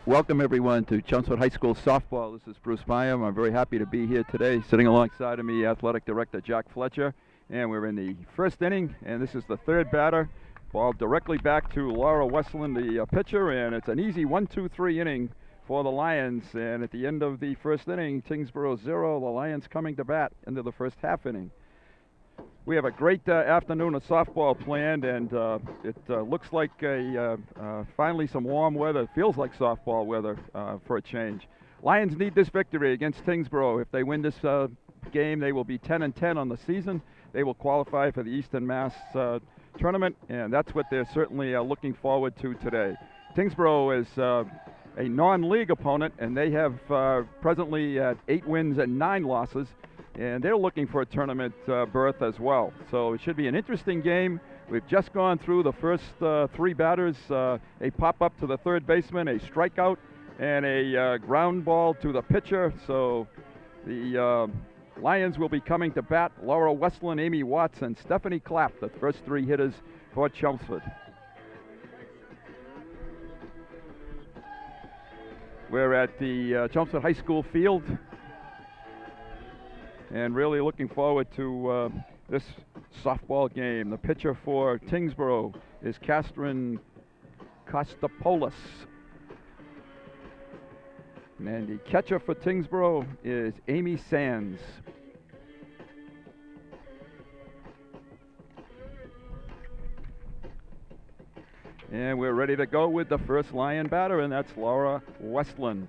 Welcome everyone to Chelmsford High School Softball. This is Bruce Byam. I'm very happy to be here today. Sitting alongside of me, Athletic Director Jack Fletcher. And we're in the first inning, and this is the third batter. Ball directly back to Laura Westland, the pitcher, and it's an easy 1-2-3 inning for the Lions. And at the end of the first inning, Tyngsbough 0, the Lions coming to bat into the first half inning. We have a great afternoon of softball planned, and it looks like finally some warm weather. It feels like softball weather for a change. Lions need this victory against Tyngsbough. If they win this game, they will be 10-10 on the season. They will qualify for the Eastern Mass tournament, and that's what they're certainly looking forward to today. Tyngsbough is a non-league opponent, and they have presently 8 wins and 9 losses. And they're looking for a tournament berth as well. So it should be an interesting game. We've just gone through the first 3 batters, a pop-up to the third baseman, a strikeout, and a ground ball to the pitcher. So the Lions will be coming to bat. Laura Westland, Amy Watts, and Stephanie Clapp, the first 3 hitters for Chelmsford. We're at the Chelmsford High School field, and really looking forward to this softball game. The pitcher for Tyngsbough is Catherine Kostopoulos. And the catcher for Tyngsbough is Amy Sands. And we're ready to go with the first Lion batter, and that's Laura Westland.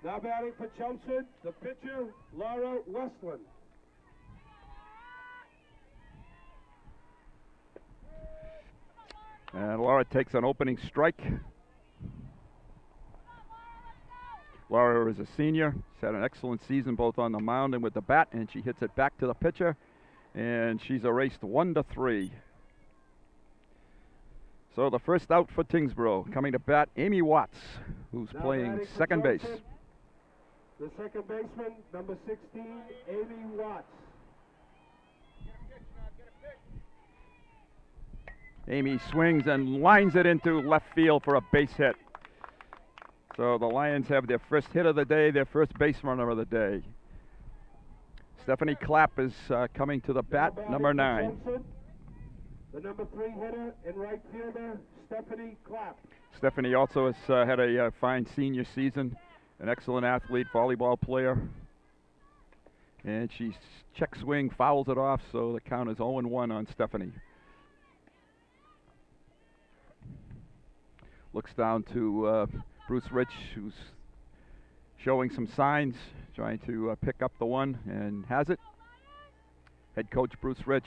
Now batting for Chelmsford, the pitcher, Laura Westland. And Laura takes an opening strike. Laura is a senior. She's had an excellent season both on the mound and with the bat, and she hits it back to the pitcher, and she's erased 1-3. So the first out for Tyngsbough. Coming to bat, Amy Watts, who's Now playing second base. The second baseman, number 16, Amy Watts. Amy swings and lines it into left field for a base hit. So the Lions have their first hit of the day, their first base runner of the day. Stephanie Clapp is coming to the bat, number 9. The number 3 hitter and right fielder, Stephanie Clapp. Stephanie also has had a fine senior season. An excellent athlete, volleyball player. And she check swing, fouls it off, so the count is 0-1 on Stephanie. Looks down to Bruce Rich, who's showing some signs, trying to pick up the one, and has it. Head coach Bruce Rich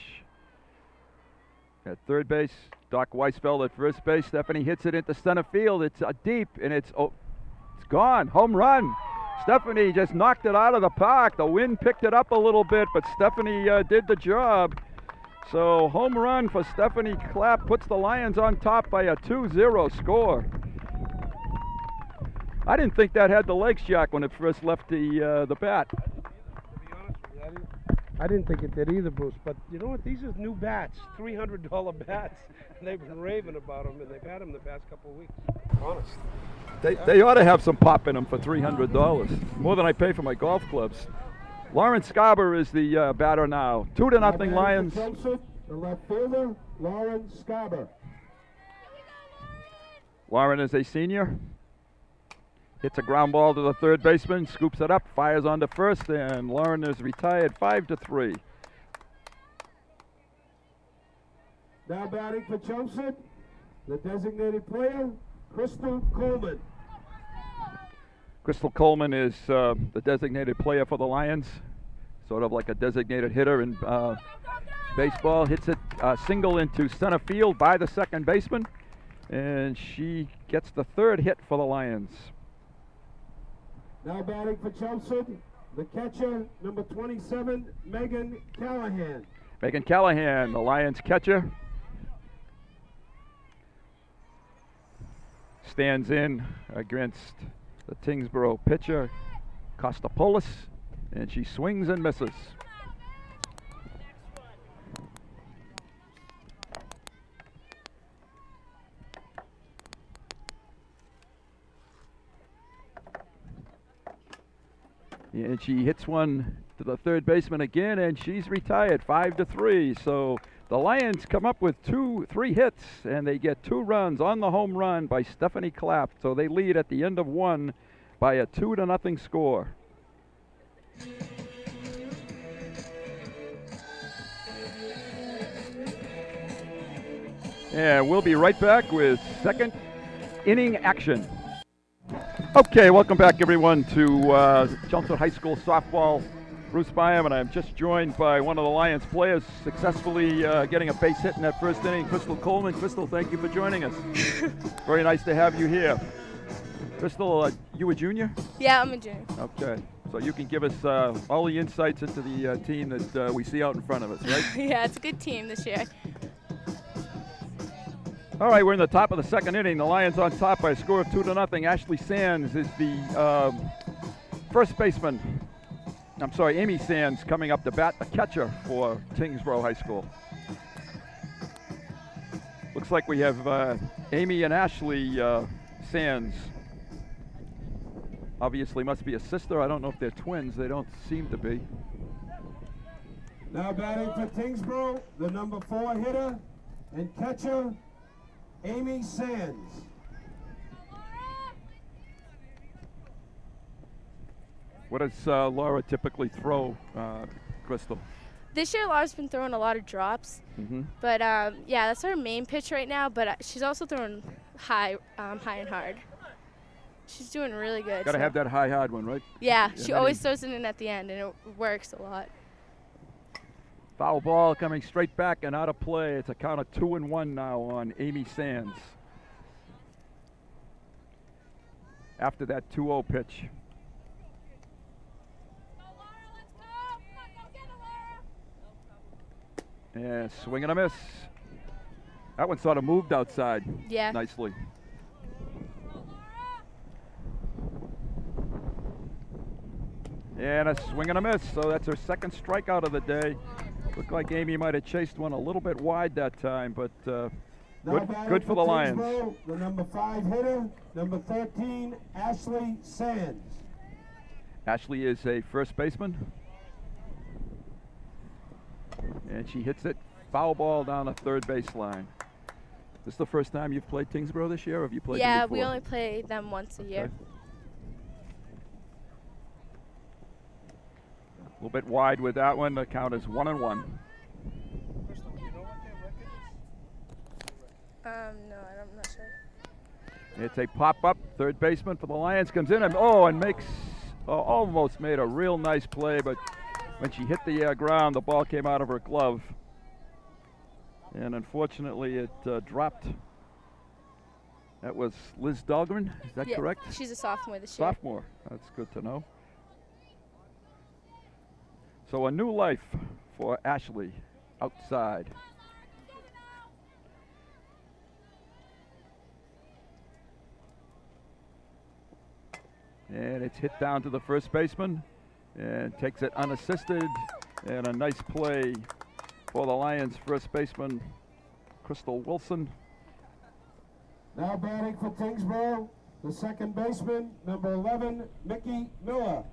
at third base. Doc Weisfeld at first base. Stephanie hits it into center field. It's deep, and it's gone. Home run. Stephanie just knocked it out of the park. The wind picked it up a little bit, but Stephanie did the job. So home run for Stephanie Clapp puts the Lions on top by a 2-0 score. I didn't think that had the legs, Jack, when it first left the bat. To be honest with you, I didn't think it did either, Bruce. But you know what? These are new bats, $300 bats. And they've been raving about them, and they've had them the past couple of weeks. Honest. They ought to have some pop in them for $300, more than I pay for my golf clubs. Lauren Scarber is the batter now. 2-0 Lions. The left fielder, Lauren Scarber. Lauren is a senior. Hits a ground ball to the third baseman, scoops it up, fires on to first, and Lauren is retired 5-3. Now batting for Chelmsford, the designated player, Crystal Coleman. Crystal Coleman is the designated player for the Lions, sort of like a designated hitter in baseball. Hits it single into center field by the second baseman, and she gets the third hit for the Lions. Now batting for Chelmsford, the catcher, number 27, Megan Callahan. Megan Callahan, the Lions catcher, stands in against the Tyngsbough pitcher, Kostopoulos, and she swings and misses. And she hits one to the third baseman again, and she's retired, 5-3. So the Lions come up with 3 hits, and they get 2 runs on the home run by Stephanie Clapp. So they lead at the end of 1 by a 2-0 score. And we'll be right back with second inning action. Okay, welcome back everyone to Chelmsford High School softball. Bruce Byam, and I'm just joined by one of the Lions players successfully getting a base hit in that first inning, Crystal Coleman. Crystal, thank you for joining us. Very nice to have you here. Crystal, you a junior? Yeah, I'm a junior. Okay, so you can give us all the insights into the team that we see out in front of us, right? Yeah, it's a good team this year. All right, we're in the top of the second inning. The Lions on top by a score of 2-0. Ashley Sands is the first baseman. I'm sorry, Amy Sands coming up to bat, the catcher for Tyngsbough High School. Looks like we have Amy and Ashley Sands. Obviously must be a sister. I don't know if they're twins. They don't seem to be. Now batting for Tyngsbough, the number 4 hitter and catcher, Amy Sands. What does Laura typically throw, Crystal? This year, Laura's been throwing a lot of drops. But yeah, that's her main pitch right now. But she's also throwing high and hard. She's doing really good. Got to have that high, hard one, right? Yeah, she always throws it in at the end, and it works a lot. Foul ball coming straight back and out of play. It's a count of 2-1 now on Amy Sands. After that 2-0 pitch. And swing and a miss. That one sort of moved outside. Yeah. Nicely. And a swing and a miss. So that's her second strikeout of the day. Looked like Amy might have chased one a little bit wide that time, but good for the Lions. The number 5 hitter, number 13, Ashley Sands. Ashley is a first baseman. And she hits it, foul ball down the third baseline. This the first time you've played Tyngsbough this year, or have you played them before? Yeah, we only play them once a year. Okay. A little bit wide with that one. The count is 1-1. No, I'm not sure. It's a pop-up. Third baseman for the Lions comes in and makes almost made a real nice play, but when she hit the ground, the ball came out of her glove, and unfortunately, it dropped. That was Liz Dahlgren. Is that correct? She's a sophomore this year. Sophomore. That's good to know. So a new life for Ashley outside. And it's hit down to the first baseman and takes it unassisted. And a nice play for the Lions first baseman, Crystal Wilson. Now batting for Tyngsbough, the second baseman, number 11, Mickey Miller.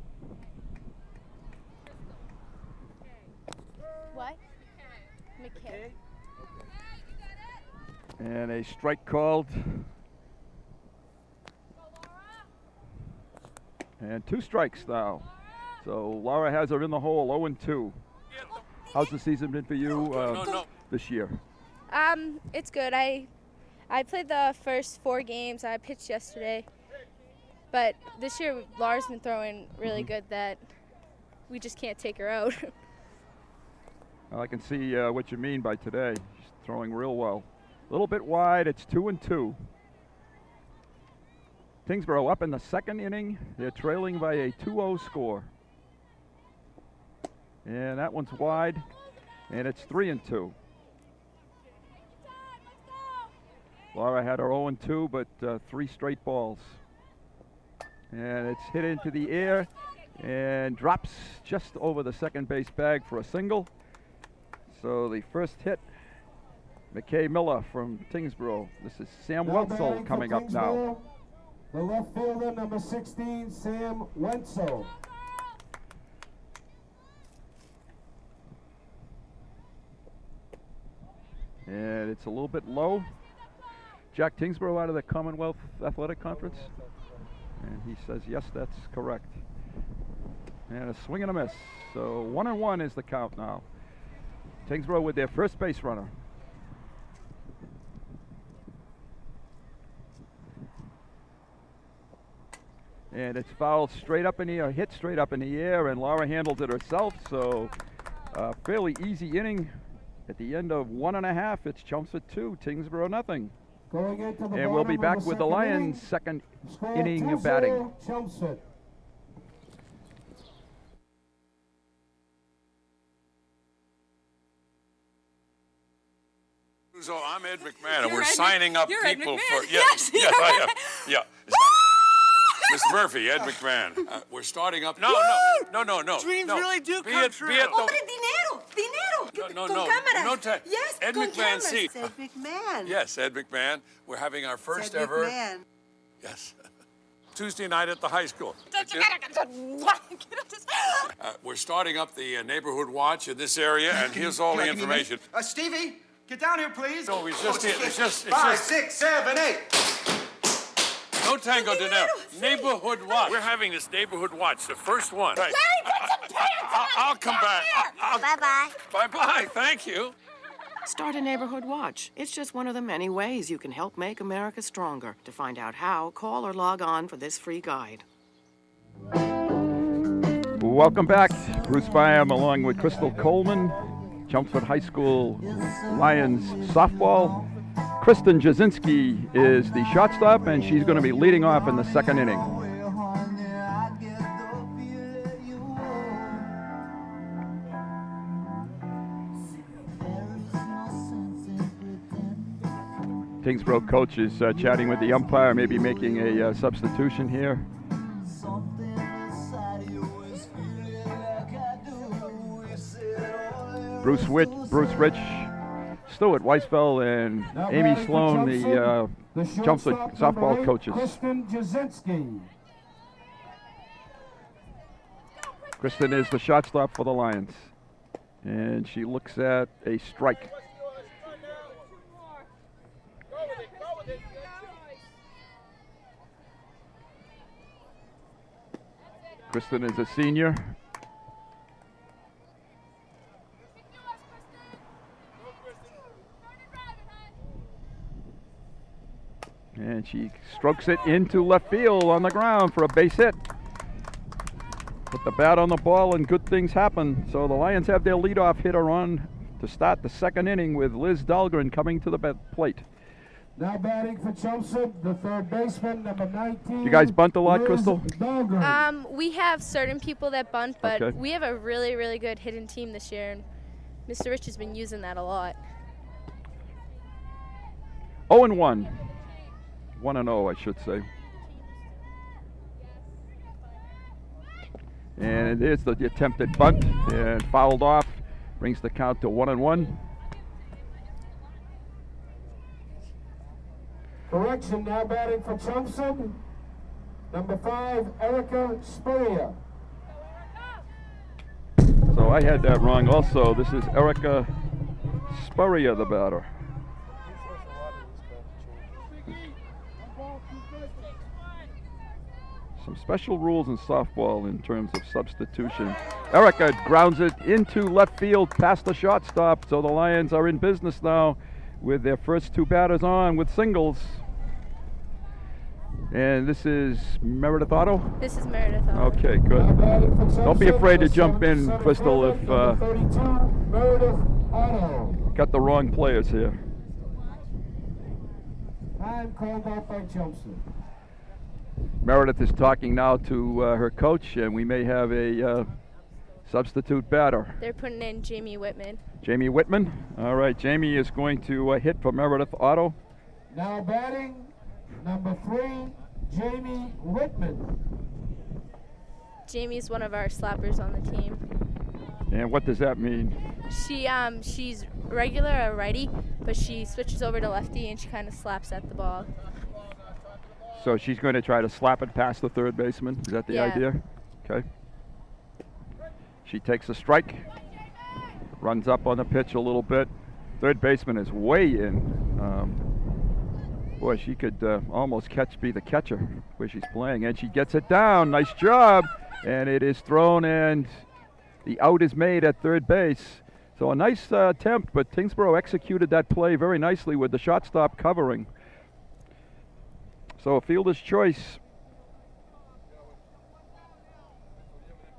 What? McKay. And a strike called. And 2 strikes now. So Laura has her in the hole, 0-2. How's the season been for you this year? It's good. I played the first 4 games. I pitched yesterday. But this year, Laura's been throwing really good that we just can't take her out. Well, I can see what you mean by today. She's throwing real well. A little bit wide. It's 2-2. Tyngsbough up in the second inning. They're trailing by a 2-0 score. And that one's wide, and it's 3-2. Laura had her 0-2, but 3 straight balls. And it's hit into the air and drops just over the second base bag for a single. So the first hit, McKay Miller from Tyngsbough. This is Sam Wetzel coming up now. The left fielder, number 16, Sam Wenzel. it's a little bit low. Jack Tyngsbough out of the Commonwealth Athletic Conference? And he says, yes, that's correct. And a swing and a miss. So 1-1 is the count now. Tyngsbough with their first base runner. And it's fouled straight up in the air, hit straight up in the air, and Laura handled it herself. So fairly easy inning. At the end of 1.5, it's Chelmsford 2, Tyngsbough nothing. And we'll be back with the Lions' second inning of batting. Chelmsford. So I'm Ed McMahon, and we're signing up people for. Yes, I am. Yeah. Mr. Murphy, Ed McMahon. We're starting up. No. Dreams really do Be come it- true. be it the- Hombre, dinero. No. Con cámaras. No time. Yes, Ed con McMahon, cameras. see. Ed McMahon. Yes, Ed McMahon. We're having our first Ed ever. McMahon. Yes. Tuesday night at the high school. We're starting up the neighborhood watch in this area, and here's all the information. Stevie, get down here, please. No, it's just 5, 6, 7, 8. no tango Dinero, dinero. sí. Neighborhood watch. We're having this neighborhood watch, the first one. Right. Larry, put some pants on. I'll come back. Bye-bye. Bye-bye. Thank you. Start a neighborhood watch. It's just one of the many ways you can help make America stronger. To find out how, call or log on for this free guide. Welcome back. Bruce Byam along with Crystal Coleman, Chelmsford High School Lions softball. Kristen Jasinski is the shortstop, and she's going to be leading off in the second inning. Tyngsbough coach is chatting with the umpire, maybe making a substitution here. Bruce Rich, Stuart Weisfeld, and Amy Sloan, the Chelmsford softball coaches. Kristen Jasinski. Kristen is the shortstop for the Lions, and she looks at a strike. Kristen is a senior. And she strokes it into left field on the ground for a base hit. Put the bat on the ball and good things happen. So the Lions have their leadoff hitter on to start the second inning with Liz Dahlgren coming to the plate. Now batting for Chelmsford, the third baseman, number 19. You guys bunt a lot, Liz Crystal? Dahlgren. We have certain people that bunt, but Okay. we have a really, really good hidden team this year, and Mr. Rich has been using that a lot. 0-1. 1-0, I should say. And it is the attempted bunt and fouled off. Brings the count to 1-1. Correction, now batting for Chelmsford, number 5, Erica Spurrier. So I had that wrong also. This is Erica Spurrier, the batter. Some special rules in softball in terms of substitution. Erica grounds it into left field past the shortstop, so the Lions are in business now with their first two batters on with singles. And this is Meredith Otto? This is Meredith. Okay, good. Now batting for Chelmsford, Don't be afraid to the jump in, center Crystal, fielder, if number 32, Meredith Otto. got the wrong players here. Time called out by Chelmsford. Meredith is talking now to her coach, and we may have a substitute batter. They're putting in Jamie Whitman. Jamie Whitman. All right, Jamie is going to hit for Meredith Otto. Now batting, number 3, Jamie Whitman. Jamie's one of our slappers on the team. And what does that mean? She's regular a righty, but she switches over to lefty and she kind of slaps at the ball. So she's going to try to slap it past the third baseman. Is that the Yeah. idea? Okay. She takes a strike, runs up on the pitch a little bit, Third baseman is way in. Boy, she could almost be the catcher where she's playing, and she gets it down. Nice job, and it is thrown, and the out is made at third base. So a nice attempt, but Tyngsbough executed that play very nicely with the shortstop covering. So a fielder's choice.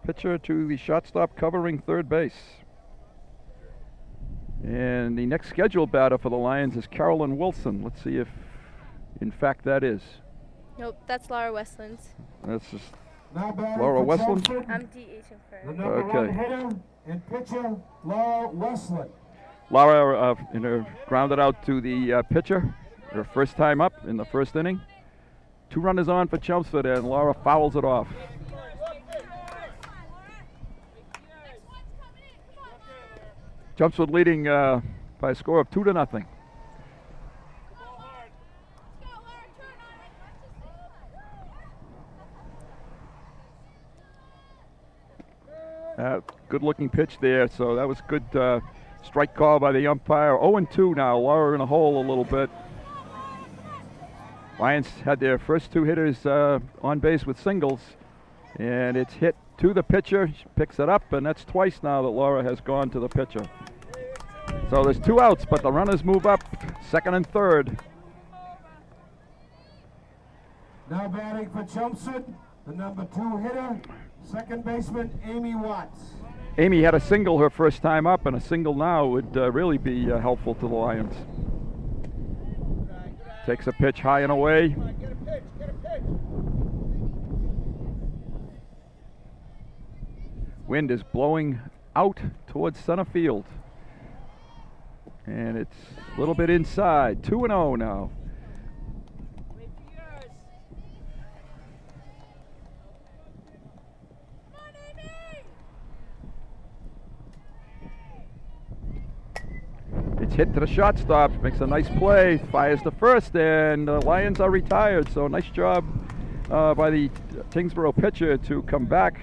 Pitcher to the shortstop covering third base. And the next scheduled batter for the Lions is Carolyn Wilson. Let's see if, in fact, that is. Nope, that's Laura Westland. That's just Now batting Laura for Westland? Chelmsford, I'm DHing for the her. number Okay. 1 hitter and pitcher, Laura Westland. Laura grounded out to the pitcher. Her first time up in the first inning. 2 runners on for Chelmsford, and Laura fouls it off. Chelmsford leading by a score of 2-0. Good looking pitch there, so that was good strike call by the umpire. 0-2 now, Laura in a hole a little bit. Lions had their first 2 hitters on base with singles, and it's hit to the pitcher. She picks it up, and that's twice now that Laura has gone to the pitcher. So there's 2 outs, but the runners move up, second and third. Now batting for Chelmsford, the number 2 hitter, second baseman, Amy Watts. Amy had a single her first time up, and a single now would really be helpful to the Lions. Takes a pitch high and away. Wind is blowing out towards center field. And it's a little bit inside. 2-0 now. It's hit to the shortstop, makes a nice play, fires to first, and the Lions are retired. So nice job by the Tyngsbough pitcher to come back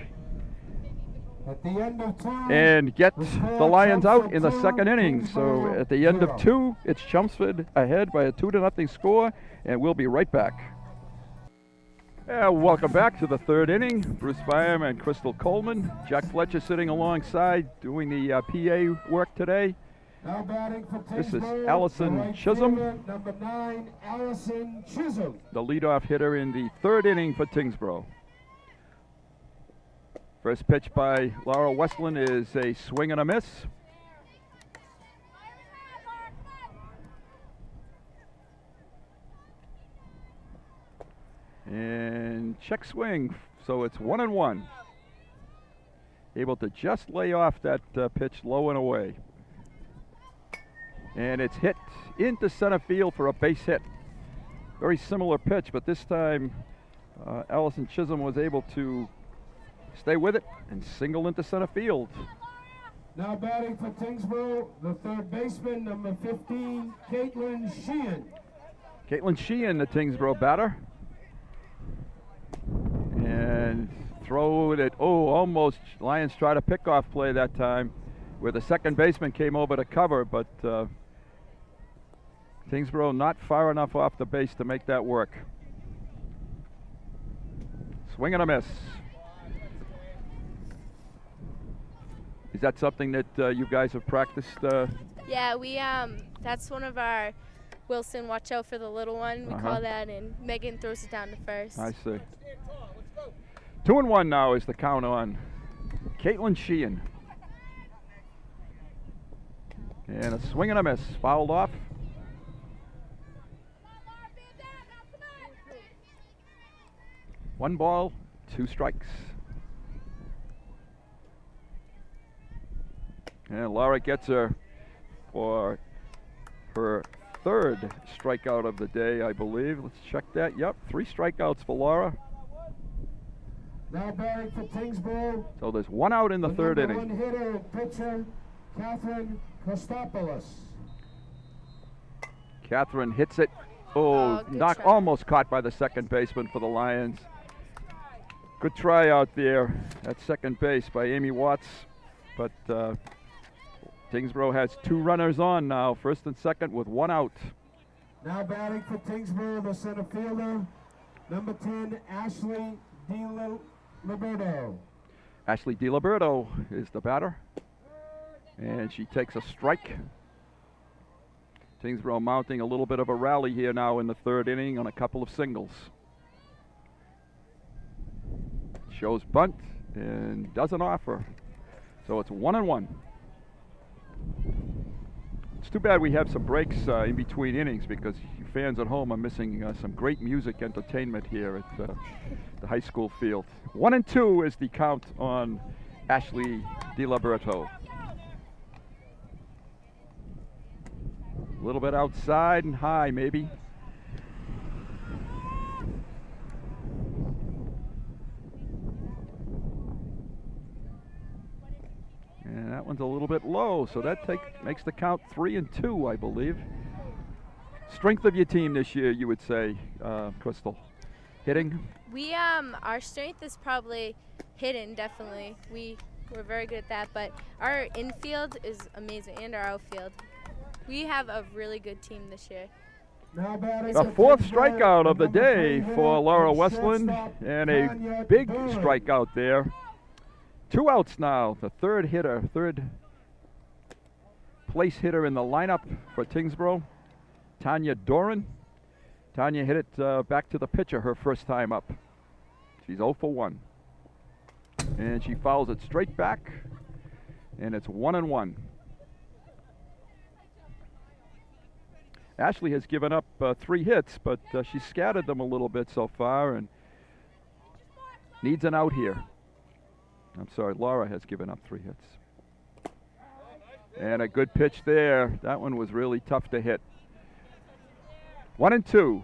At the end of 2, and get score, the Lions out in the Chelmsford second 2, inning. So Tyngsbough at the end of 0. 2, it's Chelmsford ahead by a 2-0 score, and we'll be right back. Welcome back to the third inning. Bruce Byam and Crystal Coleman. Jack Fletcher sitting alongside doing the PA work today. Now batting for This is Tyngsbough, Allison the right Chisholm. fielder, number 9, Allison Chisholm. The leadoff hitter in the third inning for Tyngsbough. First pitch by Laura Westland is a swing and a miss. And check swing, so it's 1-1. Able to just lay off that pitch low and away. And it's hit into center field for a base hit. Very similar pitch, but this time Allison Chisholm was able to stay with it and single into center field. Now batting for Tyngsbough, the third baseman, number 15, Caitlin Sheehan. Caitlin Sheehan, the Tyngsbough batter. And throw it, almost Lions tried a pickoff play that time where the second baseman came over to cover, but Tyngsbough not far enough off the base to make that work. Swing and a miss. Is that something that you guys have practiced? Yeah, we that's one of our Wilson, watch out for the little one. We call that, and Megan throws it down to first. I see. 2-1 now is the count on Caitlin Sheehan. And a swing and a miss, fouled off. One ball, 2 strikes. And Laura gets her for her third strikeout of the day, I believe. Let's check that. Yep, 3 strikeouts for Laura. Now batting for Tyngsbough, So there's 1 out in the third number inning. 1 hitter and pitcher, Catherine Kostopoulos. Catherine hits it. Good try. Almost caught by the second baseman for the Lions. Good try out there at second base by Amy Watts, but Tyngsbough has 2 runners on now, first and second with 1 out. Now batting for Tyngsbough, the center fielder, number 10, Ashley DiLiberto. Ashley DiLiberto is the batter, and she takes a strike. Tyngsbough mounting a little bit of a rally here now in the 3rd inning on a couple of singles. Shows bunt and doesn't offer, so it's 1-1. It's too bad we have some breaks in between innings, because you fans at home are missing some great music entertainment here at the high school field. 1-2 is the count on Ashley DiLiberto. A little bit outside and high, maybe. And that one's a little bit low, so that makes the count 3-2, I believe. Strength of your team this year, you would say, Crystal? Hitting? Our strength is probably hitting, definitely. We're very good at that, but our infield is amazing, and our outfield. We have a really good team this year. The 4th strikeout of the day for Laura Westland, and a big strikeout there. 2 outs now. The third place hitter in the lineup for Tyngsbough, Tanya Doran. Tanya hit it back to the pitcher her first time up. She's 0 for 1. And she fouls it straight back, and it's 1-1. Ashley has given up 3 hits, but she's scattered them a little bit so far and needs an out here. I'm sorry, Laura has given up 3 hits. And a good pitch there. That one was really tough to hit. 1-2.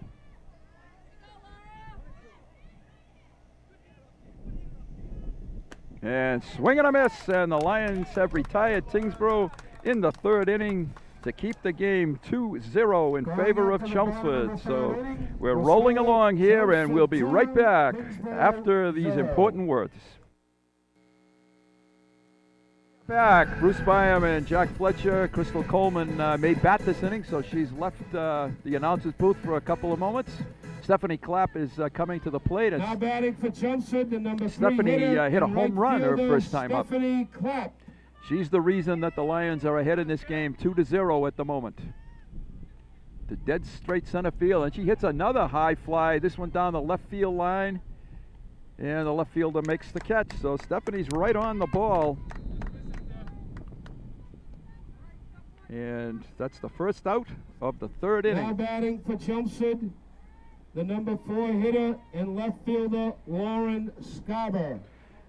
And swing and a miss, and the Lions have retired Tyngsbough in the 3rd inning to keep the game 2-0 in favor of Chelmsford. So we're rolling along here, and we'll be right back after these important words. Back, Bruce Byam and Jack Fletcher. Crystal Coleman may bat this inning, so she's left the announcer's booth for a couple of moments. Stephanie Clapp is coming to the plate. Now batting for Chelmsford, the number 3 Stephanie hitter, hit a home run her first time Stephanie up. Clapp. She's the reason that the Lions are ahead in this game, 2-0 at the moment. To dead straight center field, and she hits another high fly, this one down the left field line, and the left fielder makes the catch. So Stephanie's right on the ball. And that's the first out of the 3rd inning. Now batting for Chelmsford, the number 4 hitter and left fielder, Lauren Scarber.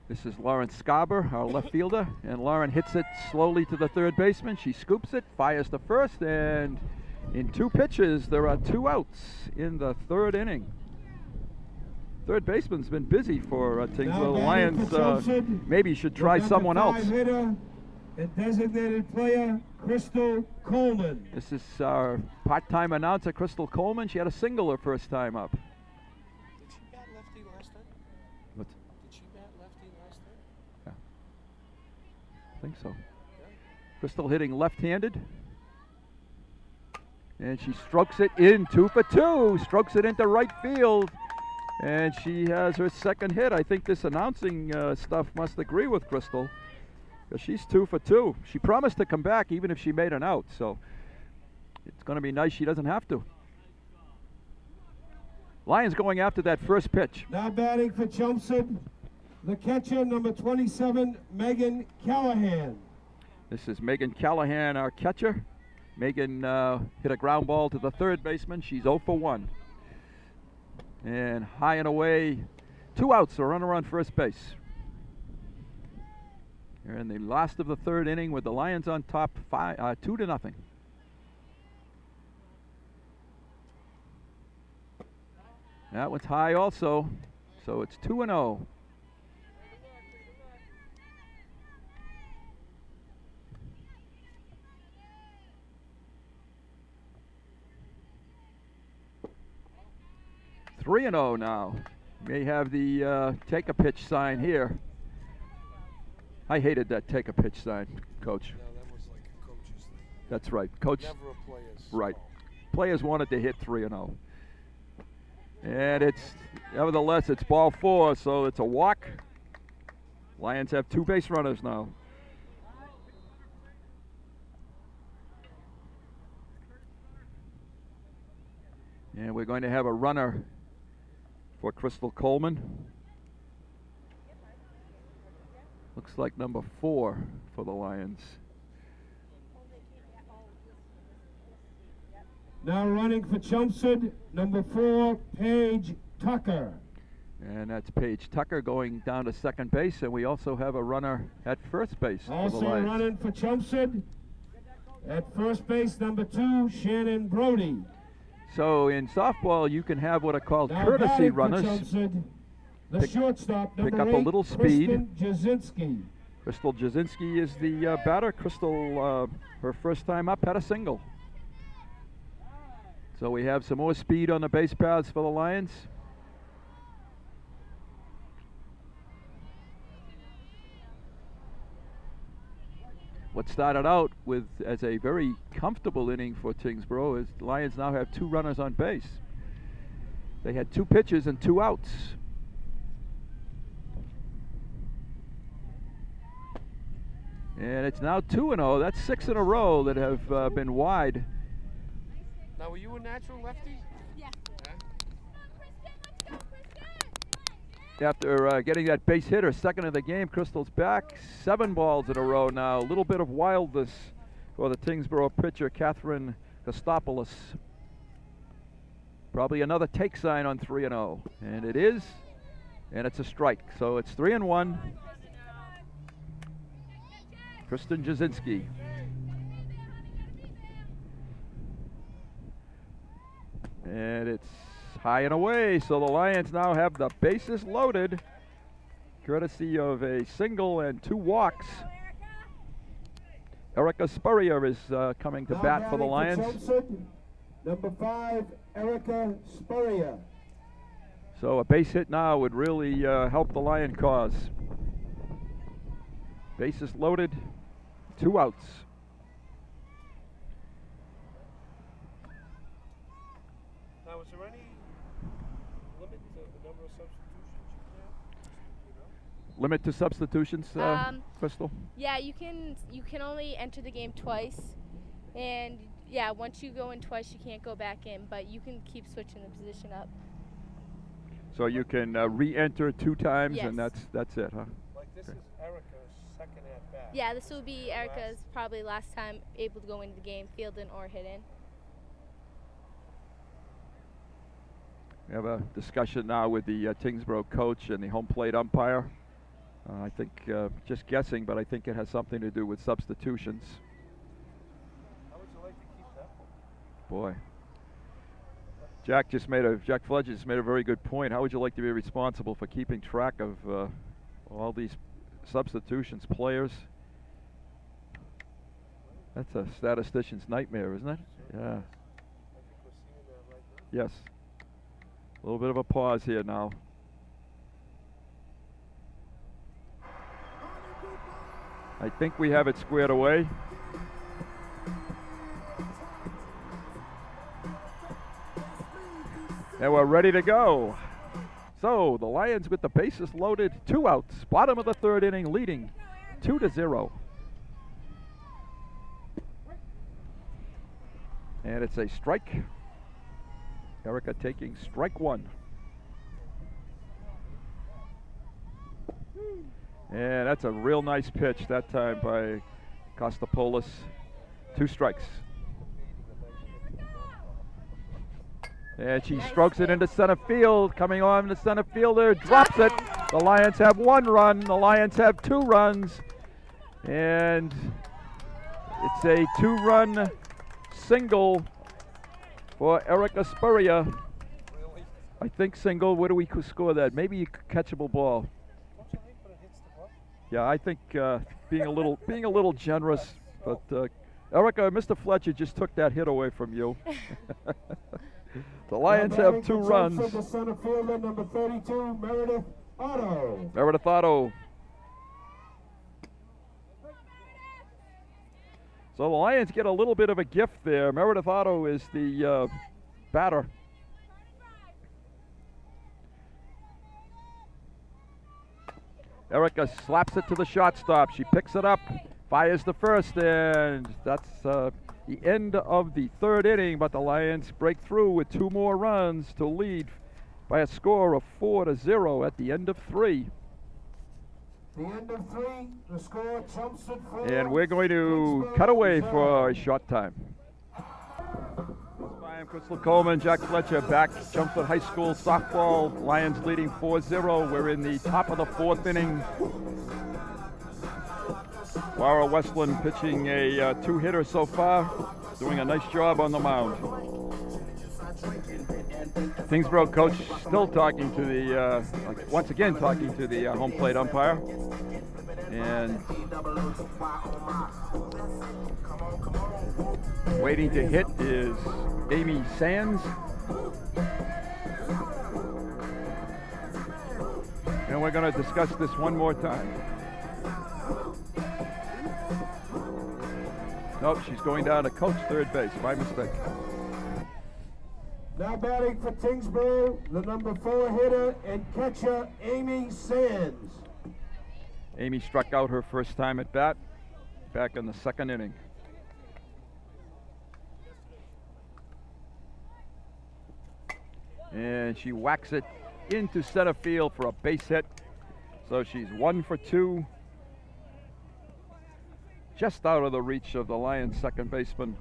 This is Lauren Scarber, our left fielder, and Lauren hits it slowly to the 3rd baseman. She scoops it, fires to first, and in 2 pitches, there are 2 outs in the 3rd inning. 3rd baseman's been busy for Tyngsbough. The Lions maybe should try someone else. Hitter and designated player, Crystal Coleman. This is our part-time announcer, Crystal Coleman. She had a single her first time up. Did she bat lefty last time? What? Did she bat lefty last time? Yeah. I think so. Yeah. Crystal hitting left-handed. And she strokes it in 2 for 2. Strokes it into right field. And she has her 2nd hit. I think this announcing stuff must agree with Crystal, because she's 2 for 2. She promised to come back even if she made an out, so it's going to be nice she doesn't have to. Lions going after that first pitch. Now batting for Chelmsford, the catcher, number 27, Megan Callahan. This is Megan Callahan, our catcher. Megan hit a ground ball to the 3rd baseman. She's 0 for 1. And high and away, 2 outs, a runner on first base. We're in the last of the 3rd inning with the Lions on top 2-0. That one's high also, so it's 2-0. Three and 0 now. May have the take a pitch sign here. I hated that take a pitch sign, Coach. No, that was like a That's right. Coach. Never a player's. Right. Players wanted to hit 3-0. And it's, nevertheless, it's ball 4, so it's a walk. Lions have 2 base runners now. And we're going to have a runner for Crystal Coleman. Looks like number 4 for the Lions. Now running for Chelmsford, number 4, Paige Tucker. And that's Paige Tucker going down to second base, and we also have a runner at first base for the Also Lions. running for Chelmsford, at first base, number 2, Shannon Brody. So in softball, you can have what are called Now courtesy batting for runners. Chelmsford, the Pick- shortstop, number pick up 8, a little speed. Kristen Jasinski. Crystal Jasinski is the batter. Crystal, her first time up, had a single. So we have some more speed on the base paths for the Lions. What started out with as a very comfortable inning for Tyngsbough is the Lions now have 2 runners on base. They had 2 pitches and 2 outs. And it's now 2-0. That's 6 in a row that have been wide. Now, were you a natural lefty? After getting that base hit, her second of the game, Crystal's back. 7 balls in a row now. A little bit of wildness for the Tyngsbough pitcher, Catherine Kostopoulos. Probably another take sign on 3-0. And it is. And it's a strike. So it's 3-1. Kristen Jasinski. And it's high and away, so the Lions now have the bases loaded, courtesy of a single and 2 walks. Erica Spurrier is coming to Now bat for the batting Lions. Chelmsford, number 5, Erica Spurrier. So a base hit now would really help the Lion cause. Bases loaded, 2 outs. Now, is there any limit to the number of substitutions you can have? Limit to substitutions, Crystal? Yeah, you can only enter the game twice, and yeah, once you go in twice, you can't go back in, but you can keep switching the position up. So you can re-enter 2 times, and Yes. that's it, huh? Like, this is Erica's second at bat. Yeah, this will be Erica's probably last time able to go into the game, fielding or hitting. We have a discussion now with the Tyngsbough coach and the home plate umpire. I think, just guessing, but I think it has something to do with substitutions. How would you like to keep that one? Boy. Jack Fletcher just made a very good point. How would you like to be responsible for keeping track of all these substitutions, players? That's a statistician's nightmare, isn't it? Yeah. I think we're seeing that right now. Yes. A little bit of a pause here now. I think we have it squared away. And we're ready to go. So the Lions with the bases loaded, 2 outs, bottom of the 3rd inning, leading 2-0. And it's a strike. Erica taking strike 1. And that's a real nice pitch that time by Kostopoulos. 2 strikes. And she strokes it into center field. Coming on, the center fielder drops it. The Lions have 1 run. The Lions have 2 runs. And it's a 2-run single for Erica Spurrier. I think single. Where do we score that? Maybe a catchable ball. Don't you hate when it hits the glove? Yeah, I think being a little generous. But Erica, Mr. Fletcher just took that hit away from you. The Lions have 2 runs. The center fielder, number 32, Meredith Otto. Meredith Otto. So the Lions get a little bit of a gift there. Meredith Otto is the batter. Erica slaps it to the shortstop. She picks it up, fires the first, and that's the end of the third inning. But the Lions break through with 2 more runs to lead by a score of 4-0 at the end of 3. The end of 3, the score, Chelmsford 4. And we're going to cut away for a short time. I'm Crystal Coleman, Jack Fletcher back, Chelmsford High School softball. Lions leading 4-0. We're in the top of the 4th inning. Laura Westland pitching a 2-hitter so far, doing a nice job on the mound. Tyngsbough coach still talking to the, once again talking to the home plate umpire. And waiting to hit is Amy Sands. And we're going to discuss this one more time. Nope, she's going down to coach third base. My mistake. Now batting for Tyngsbough, the number 4 hitter and catcher, Amy Sands. Amy struck out her first time at bat back in the 2nd inning. And she whacks it into center field for a base hit. So she's 1 for 2. Just out of the reach of the Lions' second baseman.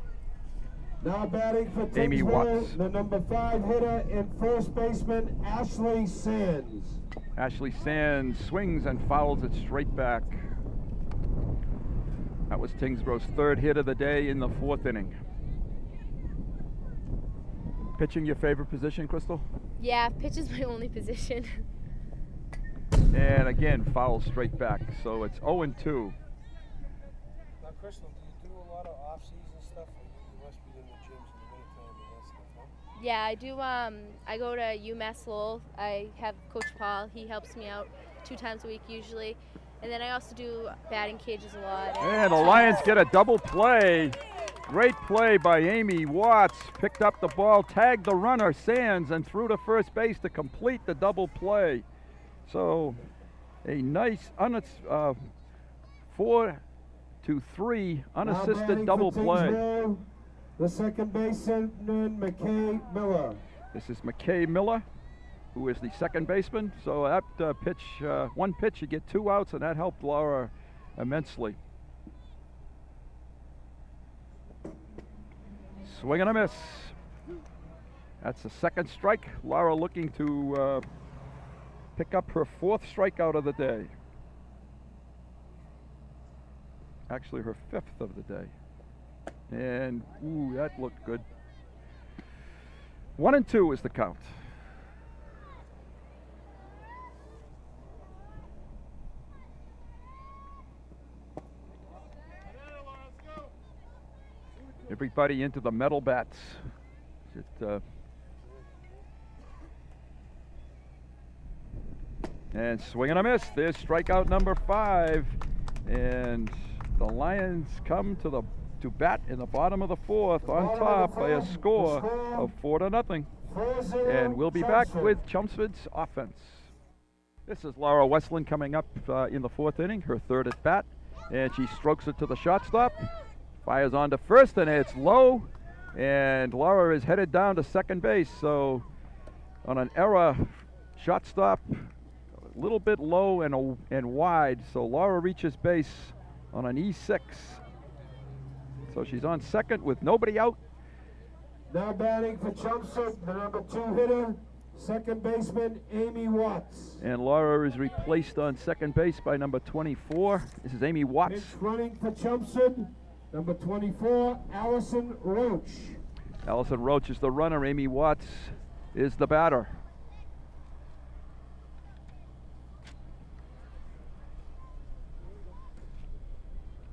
Now batting for Amy Watts. Tyngsbough, the number 5 hitter and first baseman, Ashley Sands. Ashley Sands swings and fouls it straight back. That was Tyngsbough's 3rd hit of the day in the 4th inning. Pitching your favorite position, Crystal? Yeah, pitch is my only position. And again, foul straight back. So it's 0-2. Now, Crystal, do you do a lot of off-season stuff? You must be in the gyms in the wintertime and that stuff, huh? Yeah, I do. I go to UMass Lowell. I have Coach Paul. He helps me out 2 times a week usually. And then I also do batting cages a lot. And the Lions get a double play. Great play by Amy Watts. Picked up the ball, tagged the runner, Sands, and threw to first base to complete the double play. So a nice 4-3 unassisted double play. The second baseman, McKay Miller. This is McKay Miller, who is the second baseman. So that pitch, 1 pitch, you get 2 outs, and that helped Laura immensely. Swing and a miss. That's the 2nd strike. Laura looking to pick up her 4th strikeout of the day. Actually, her 5th of the day. And, ooh, that looked good. 1-2 is the count. Everybody into the metal bats. And swing and a miss. There's strikeout number 5. And the Lions come to bat in the bottom of the 4th on top by a score of 4-0. And we'll be back with Chelmsford's offense. This is Laura Westland coming up in the 4th inning, her 3rd at bat. And she strokes it to the shortstop. Fires on to first, and it's low. And Laura is headed down to second base. So on an error, shortstop a little bit low and wide. So Laura reaches base on an E6. So she's on second with nobody out. Now batting for Chelmsford, the number 2 hitter, second baseman, Amy Watts. And Laura is replaced on second base by number 24. This is Amy Watts. Next running for Chelmsford, number 24, Allison Roach. Allison Roach is the runner. Amy Watts is the batter.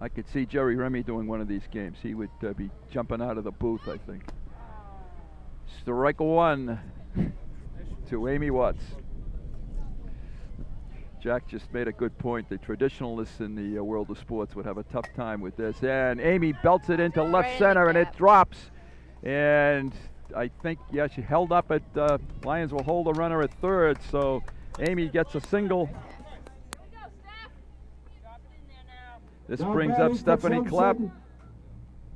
I could see Jerry Remy doing one of these games. He would be jumping out of the booth, I think. Strike 1 to Amy Watts. Jack just made a good point. The traditionalists in the world of sports would have a tough time with this. And Amy belts it into left center, and it drops. And I think, yeah, she held up at Lions will hold a runner at third, so Amy gets a single. This brings up Stephanie Clapp.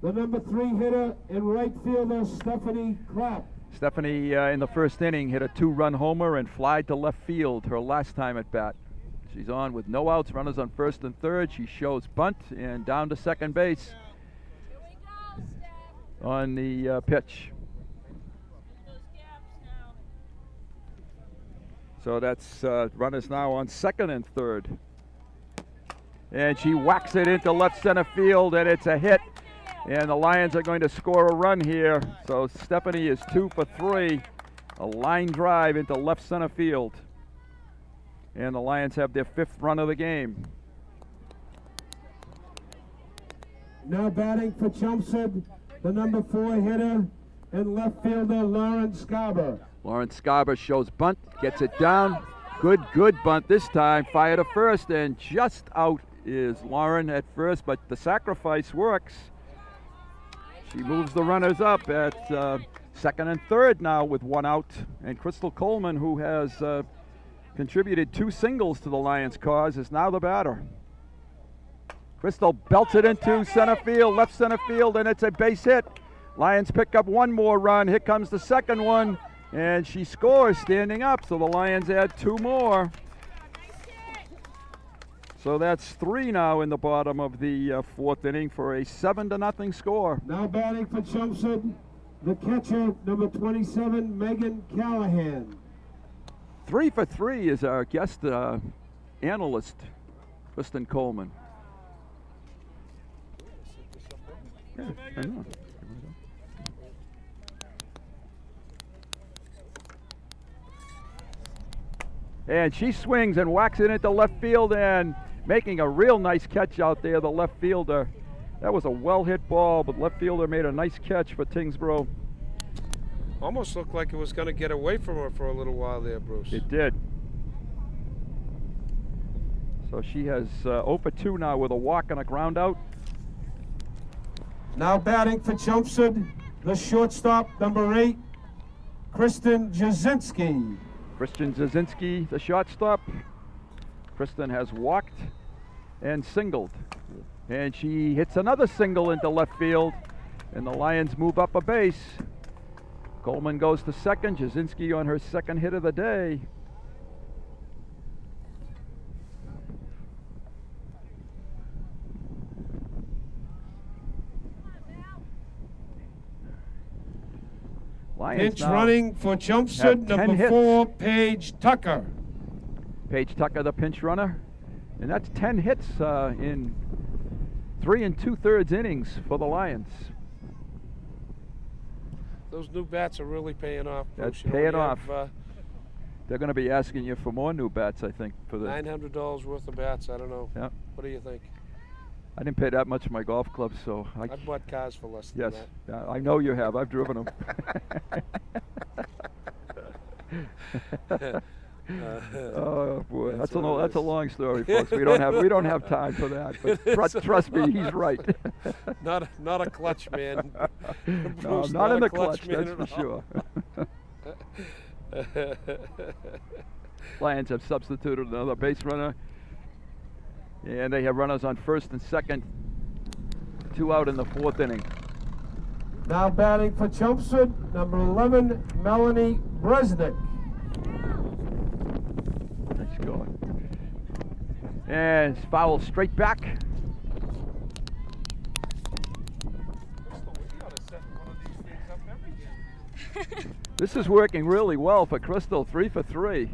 The number 3 hitter and right fielder, Stephanie Clapp. Stephanie, in the first inning, hit a 2-run homer and flied to left field her last time at bat. She's on with no outs, runners on first and third. She shows bunt and down to second base on the pitch. So that's runners now on second and third. And she whacks it into left center field, and it's a hit. And the Lions are going to score a run here. So Stephanie is 2 for 3. A line drive into left center field. And the Lions have their 5th run of the game. Now batting for Chelmsford, the number 4 hitter and left fielder, Lauren Scarber. Lauren Scarber shows bunt, gets it down. Good bunt this time. Fire to first, and just out is Lauren at first, but the sacrifice works. She moves the runners up at second and third now with 1 out. And Crystal Coleman, who has contributed 2 singles to the Lions' cause, is now the batter. Crystal belts it into center field, left center field, and it's a base hit. Lions pick up 1 more run. Here comes the second one, and she scores standing up, so the Lions add 2 more. So that's 3 now in the bottom of the 4th inning for a 7-0 score. Now batting for Chelmsford, the catcher, number 27, Megan Callahan. 3 for 3 is our guest analyst, Kristen Coleman. Yeah, I know. And she swings and whacks it into left field, and making a real nice catch out there, the left fielder. That was a well-hit ball, but left fielder made a nice catch for Tyngsbough. Almost looked like it was going to get away from her for a little while there, Bruce. It did. So she has 0 for 2 now with a walk and a ground out. Now batting for Chelmsford, the shortstop, number 8, Kristen Jasinski. Kristen Zazinski, the shortstop. Kristen has walked and singled. And she hits another single into left field, and the Lions move up a base. Coleman goes to second. Jasinski on her 2nd hit of the day. Lions Pinch running for Chelmsford, number 4, Paige Tucker. Paige Tucker, the pinch runner. And that's 10 hits in 3 2/3 innings for the Lions. Those new bats are really paying off. That's Bruce. paying off. They're going to be asking you for more new bats, I think. For the $900 worth of bats. I don't know. Yeah. What do you think? I didn't pay that much for my golf clubs, so I've bought cars for less than yes, that. I know you have. I've driven them. Oh boy, that's a long story, folks. We don't have time for that. But trust me, he's right. not a clutch man. No, Bruce, not in the clutch, that's for sure. Lions have substituted another base runner, and they have runners on first and second. 2 out in the 4th inning. Now batting for Chelmsford, number 11, Melanie Bresnik. Nice going. And it's foul straight back. This is working really well for Crystal. 3 for 3. Is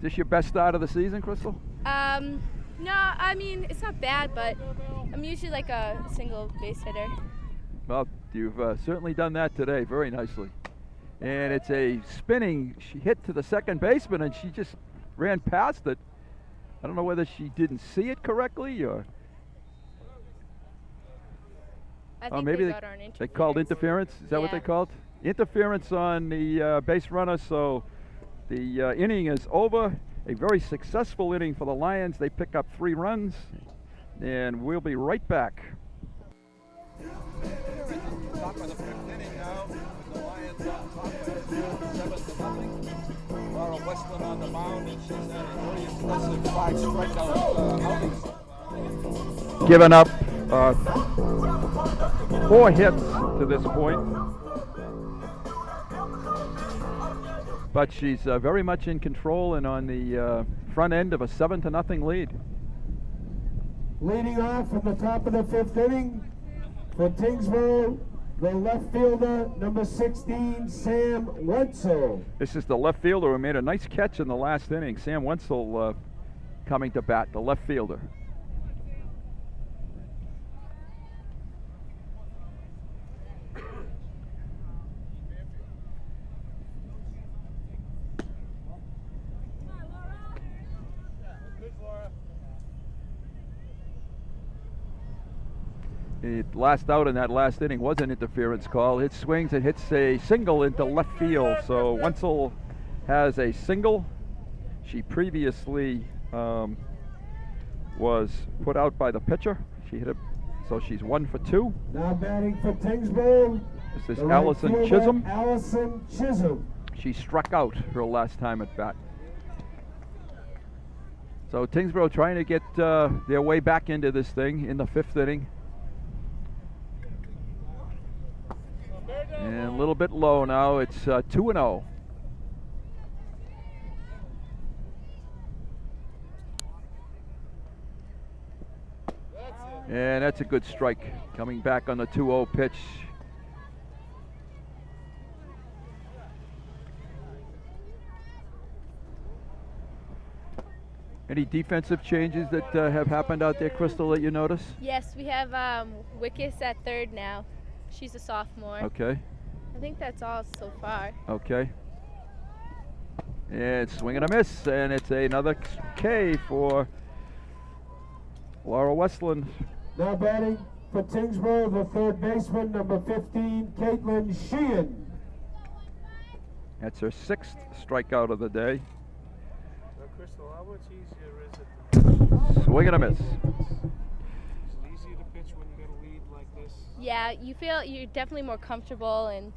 this your best start of the season, Crystal? No, I mean, it's not bad, but I'm usually like a single base hitter. Well, you've certainly done that today very nicely. And it's a spinning hit to the second baseman, and she just ran past it. I don't know whether she didn't see it correctly or... I think maybe they got her an interference. they called interference. Is that what they called? Interference on the base runner, so the inning is over. a very successful inning for the Lions. They pick up 3 runs, and we'll be right back. Top of the 5th inning now, with the Lions on top at 7-0. Laura Westland on the mound, and she's had a very impressive 5 strikeout outings. Given up 4 hits to this point, but she's very much in control and on the front end of a 7-0 lead. Leading off from the top of the 5th inning for Tyngsbough, the left fielder, number 16, Sam Wenzel. This is the left fielder who made a nice catch in the last inning. Sam Wenzel coming to bat, the left fielder. The last out in that last inning was an interference call. It swings and hits a single into left field. So Wenzel has a single. She previously was put out by the pitcher. She hit it, so she's 1 for 2. Now batting for Tyngsbough, This is the Allison right fielder, Chisholm. Allison Chisholm. She struck out her last time at bat. So Tyngsbough trying to get their way back into this thing in the 5th inning. And a little bit low now. It's 2-0. And that's a good strike. Coming back on the 2-0 pitch. Any defensive changes that have happened out there, Crystal, that you notice? Yes, we have Wickus at third now. She's a sophomore. Okay. I think that's all so far. Okay. And swing and a miss, and it's another K for Laura Westland. Now batting for Tyngsbough, the 3rd baseman, number 15, Caitlin Sheehan. That's her 6th strikeout of the day. Now, Crystal, how much easier is it? Swing and a miss. Is it easier to pitch when you got a lead like this? Yeah, you feel you're definitely more comfortable, and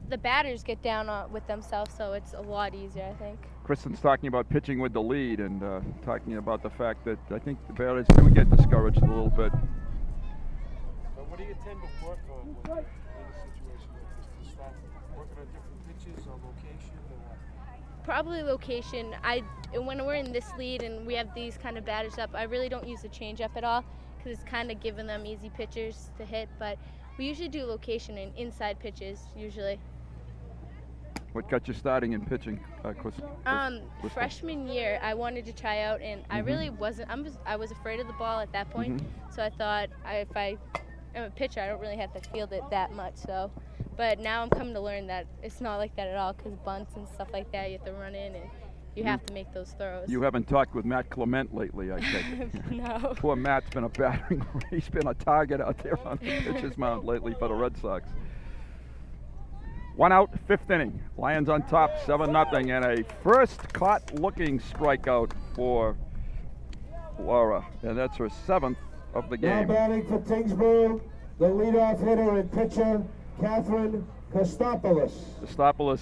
the batters get down with themselves, so it's a lot easier, I think. Kristen's talking about pitching with the lead and talking about the fact that I think the batters do get discouraged a little bit. But what do you tend to work on in a situation like this? Do you start working on different pitches or location or what? Probably location. When we're in this lead and we have these kind of batters up, I really don't use the changeup at all because it's kind of giving them easy pitchers to hit. But we usually do location and inside pitches usually. What got you starting in pitching, Crystal? Freshman year, I wanted to try out, and I really wasn't. I was afraid of the ball at that point, so I thought if I am a pitcher, I don't really have to field it that much. So, but now I'm coming to learn that it's not like that at all, because bunts and stuff like that, you have to run in and you have to make those throws. You haven't talked with Matt Clement lately, I think. No. Poor Matt's been a battering. He's been a target out there on the pitcher's mound lately for the Red Sox. 1 out, 5th inning. Lions on top, 7-0, and a first caught-looking strikeout for Laura, and that's her 7th of the Now game. batting for Tyngsbough, the leadoff hitter and pitcher, Catherine Kostopoulos. Kostopoulos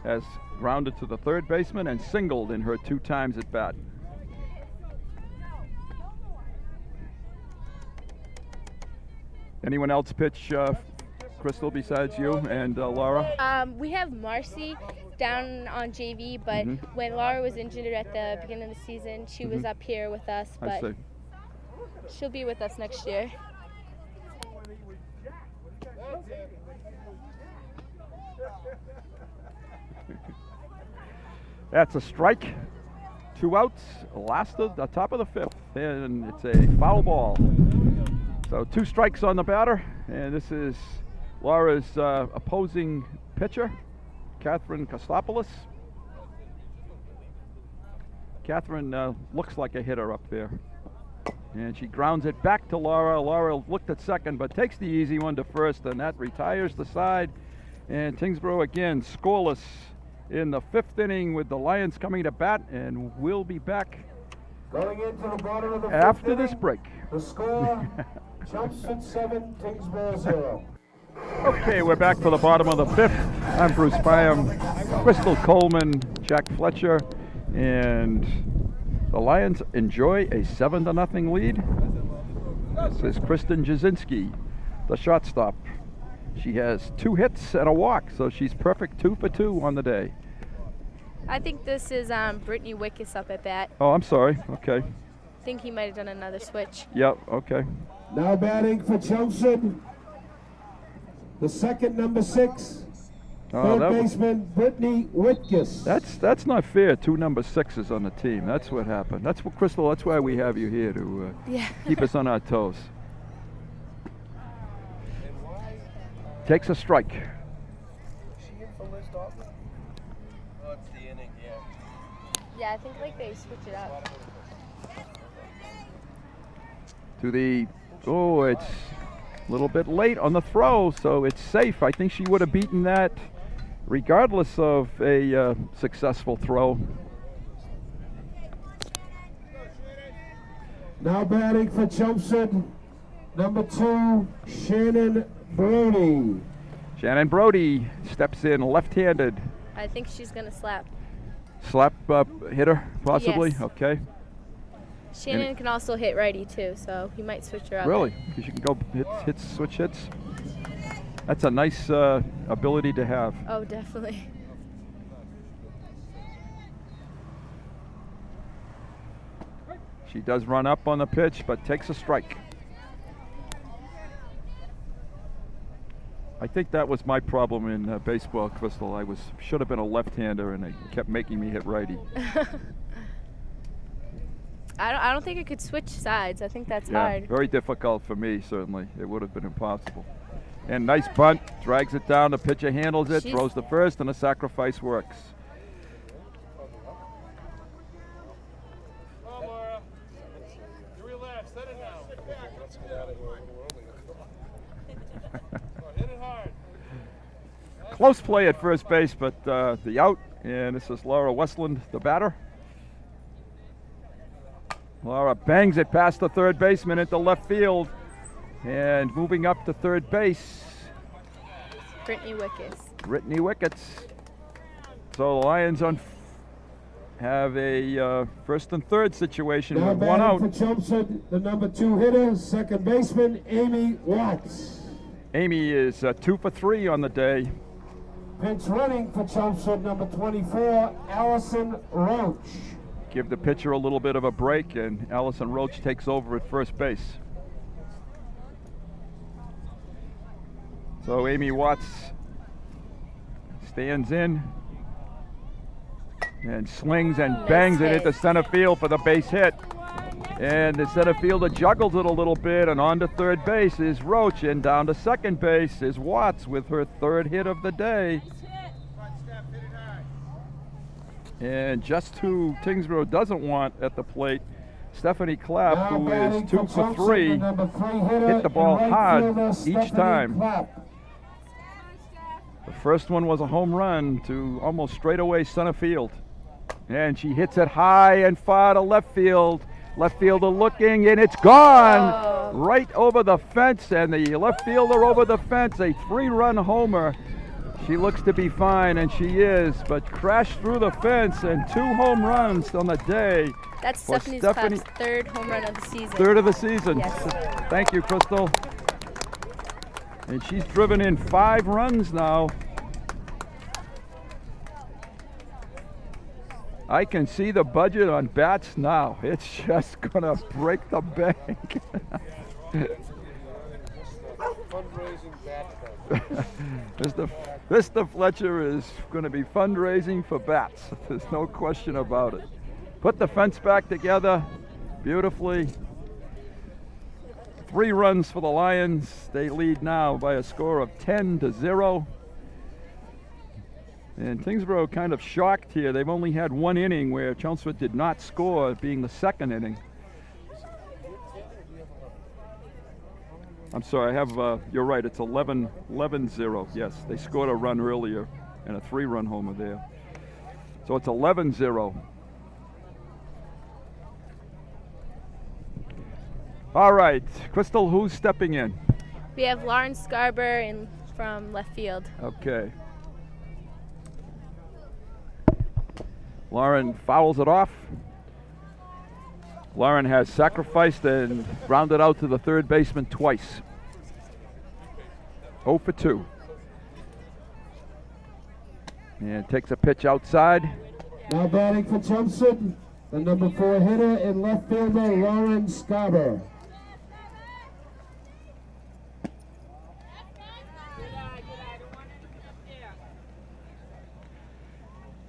has grounded to the 3rd baseman and singled in her 2 times at bat. Anyone else pitch, Crystal, besides you and Laura? We have Marcy down on JV, but when Laura was injured at the beginning of the season, she was up here with us, I but see. she'll be with us next year. That's a strike. 2 outs, last of the top of the 5th, and it's a foul ball. So 2 strikes on the batter, and this is Laura's opposing pitcher, Catherine Kostopoulos. Catherine looks like a hitter up there. And she grounds it back to Laura. Laura looked at second, but takes the easy one to first, and that retires the side. And Tyngsbough again scoreless in the 5th inning with the Lions coming to bat, and we'll be back Going into the bottom of the 5th after this inning, break. The score, Chelmsford 7, Tyngsbough 0. Okay, we're back for the bottom of the 5th. I'm Bruce Byam, Crystal Coleman, Jack Fletcher, and the Lions enjoy a 7-0 lead. This is Kristen Jasinski, the shortstop. She has 2 hits and a walk, so she's perfect 2 for 2 on the day. I think this is Brittany Wickus up at bat. Oh, I'm sorry. Okay. I think he might have done another switch. Yep. Okay. Now batting for Chelmsford, the second, number 6, third baseman Brittany Wickus. That's not fair. 2 number 6s on the team. That's what happened. That's what, Crystal. That's why we have you here to keep us on our toes. Takes a strike. Yeah, I think like they switch it up. To the, it's a little bit late on the throw, so it's safe. I think she would have beaten that regardless of a successful throw. Now batting for Chelmsford, number 2, Shannon Brody. Shannon Brody steps in left-handed. I think she's going to slap. Slap hitter, possibly? Yes. Okay. Shannon can also hit righty too, so he might switch her up. Really? Because you can go switch hits? That's a nice ability to have. Oh, definitely. She does run up on the pitch, but takes a strike. I think that was my problem in baseball, Crystal. I should have been a left-hander, and they kept making me hit righty. I don't think I could switch sides. I think that's hard. Very difficult for me, certainly. It would have been impossible. And nice bunt, drags it down, the pitcher handles it, throws the first, and the sacrifice works. Close play at first base, but the out, and this is Laura Westland, the batter. Laura bangs it past the third baseman into left field, and moving up to third base, Brittany Wickus. Brittany Wickus. So the Lions have a first and third situation now with one out. For Chelmsford, the number 2 hitter, second baseman Amy Watts. Amy is 2 for 3 on the day. Pinch running for Chelmsford, number 24, Allison Roach. Give the pitcher a little bit of a break, and Allison Roach takes over at first base. So Amy Watts stands in and slings and bangs it into center field for the base hit. And the center fielder juggles it a little bit, and on to third base is Roach, and down to second base is Watts with her 3rd hit of the day. And just who Tyngsbough doesn't want at the plate, Stephanie Clapp, who is 2 for 3, hit the ball hard each time. The first one was a home run to almost straightaway center field. And she hits it high and far to left field. Left fielder looking, and it's gone right over the fence, and the left fielder over the fence, a 3-run homer. She looks to be fine, and she is, but crashed through the fence, and 2 home runs on the day. That's Stephanie Clapp's 3rd home run of the season. 3rd of the season. Yes. Thank you, Crystal. And she's driven in 5 runs now. I can see the budget on bats now. It's just gonna break the bank. Mr. Fletcher is going to be fundraising for bats. There's no question about it. Put the fence back together beautifully. 3 runs for the Lions. They lead now by a score of 10-0. And Tyngsbough kind of shocked here. They've only had 1 inning where Chelmsford did not score, being the 2nd inning. I'm sorry, I have, you're right, it's 11-0. Yes, they scored a run earlier and a 3-run homer there. So it's 11-0. All right, Crystal, who's stepping in? We have Lauren Scarborough from left field. Okay. Lauren fouls it off. Lauren has sacrificed and rounded out to the third baseman twice. 0 for 2. And takes a pitch outside. Now batting for Chelmsford, the number 4 hitter and left fielder, Lauren Scarborough.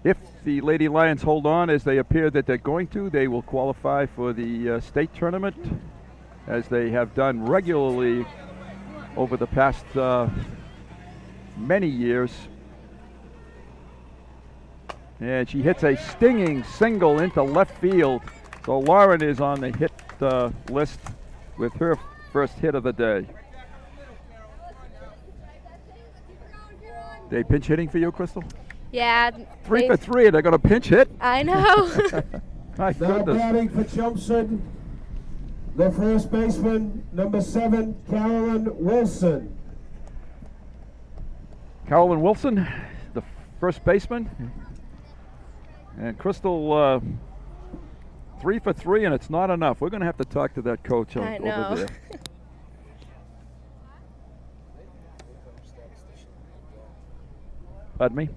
If the Lady Lions hold on as they appear that they're going to, they will qualify for the state tournament, as they have done regularly over the past many years. And she hits a stinging single into left field. So Lauren is on the hit list with her first hit of the day. They pinch hitting for you, Crystal? Yeah. 3 for 3, and they're going to pinch hit? I know. My Now goodness. batting for Chelmsford, the first baseman, number 7, Carolyn Wilson. Carolyn Wilson, the first baseman. And Crystal, 3 for 3, and it's not enough. We're going to have to talk to that coach I over know. there. Pardon me?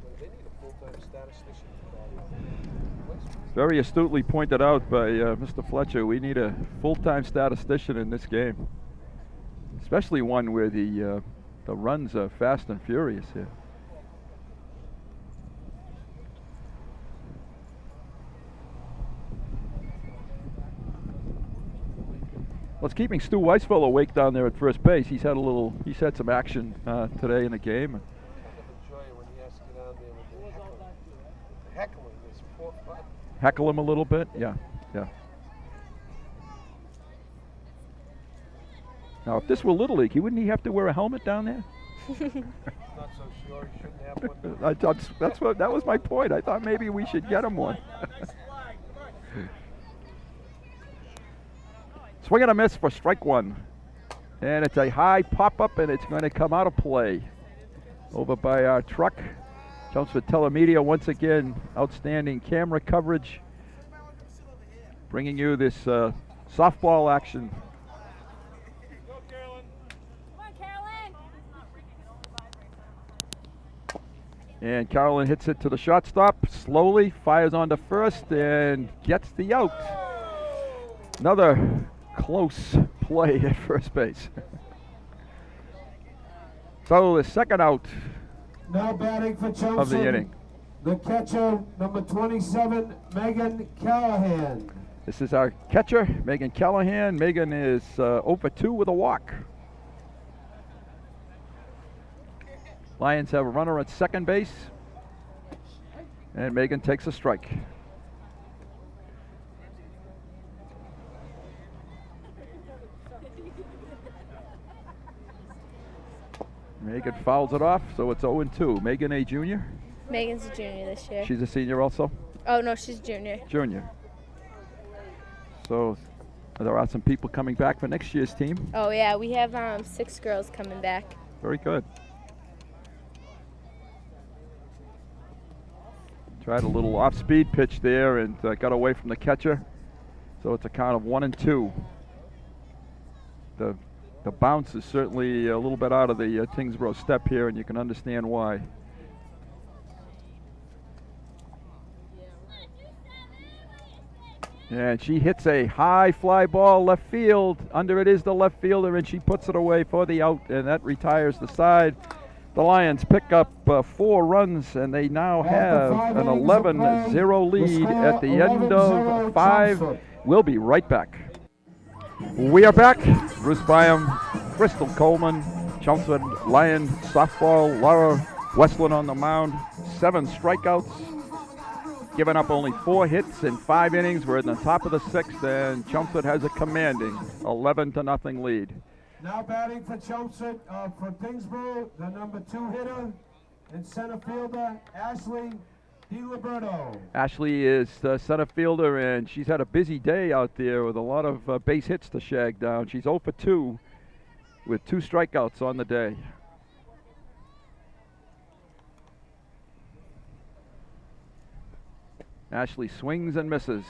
Very astutely pointed out by Mr. Fletcher, we need a full-time statistician in this game, especially one where the runs are fast and furious here. Well, it's keeping Stu Weisfeld awake down there at first base. He's had some action today in the game. Heckle him a little bit, yeah. Now, if this were Little League, wouldn't he have to wear a helmet down there? Not so sure. He shouldn't have one. That was my point. I thought maybe we should get him one. Swing and a miss for strike 1. And it's a high pop-up, and it's going to come out of play. Over by our truck. Chelmsford Telemedia, once again, outstanding camera coverage. Bringing you this softball action. And Carolyn hits it to the shortstop, slowly fires on to first and gets the out. Another close play at first base. So the second out Now batting for Chelmsford, of the inning. the catcher, number 27, Megan Callahan. This is our catcher, Megan Callahan. Megan is 0 for 2 with a walk. Lions have a runner at second base. And Megan takes a strike. Megan fouls it off, so it's 0-2. Megan, a junior? Megan's a junior this year. She's a senior also? Oh, no, she's junior. Junior. So there are some people coming back for next year's team. Oh, yeah, we have 6 girls coming back. Very good. Tried a little off-speed pitch there and got away from the catcher. So it's a count of 1-2. The bounce is certainly a little bit out of the Tyngsbough step here, and you can understand why. And she hits a high fly ball left field. Under it is the left fielder, and she puts it away for the out, and that retires the side. The Lions pick up 4 runs, and they now have an 11-0 lead at the end of 5. We'll be right back. We are back. Bruce Byam, Crystal Coleman, Chelmsford Lion softball. Laura Westland on the mound. 7 strikeouts. Giving up only 4 hits in 5 innings. We're in the top of the 6th, and Chelmsford has a commanding 11-0 lead. Now batting for Chelmsford, for Tyngsbough, the number 2 hitter and center fielder, Ashley DiLiberto. Ashley is the center fielder, and she's had a busy day out there with a lot of base hits to shag down. She's 0 for 2 with 2 strikeouts on the day. Ashley swings and misses.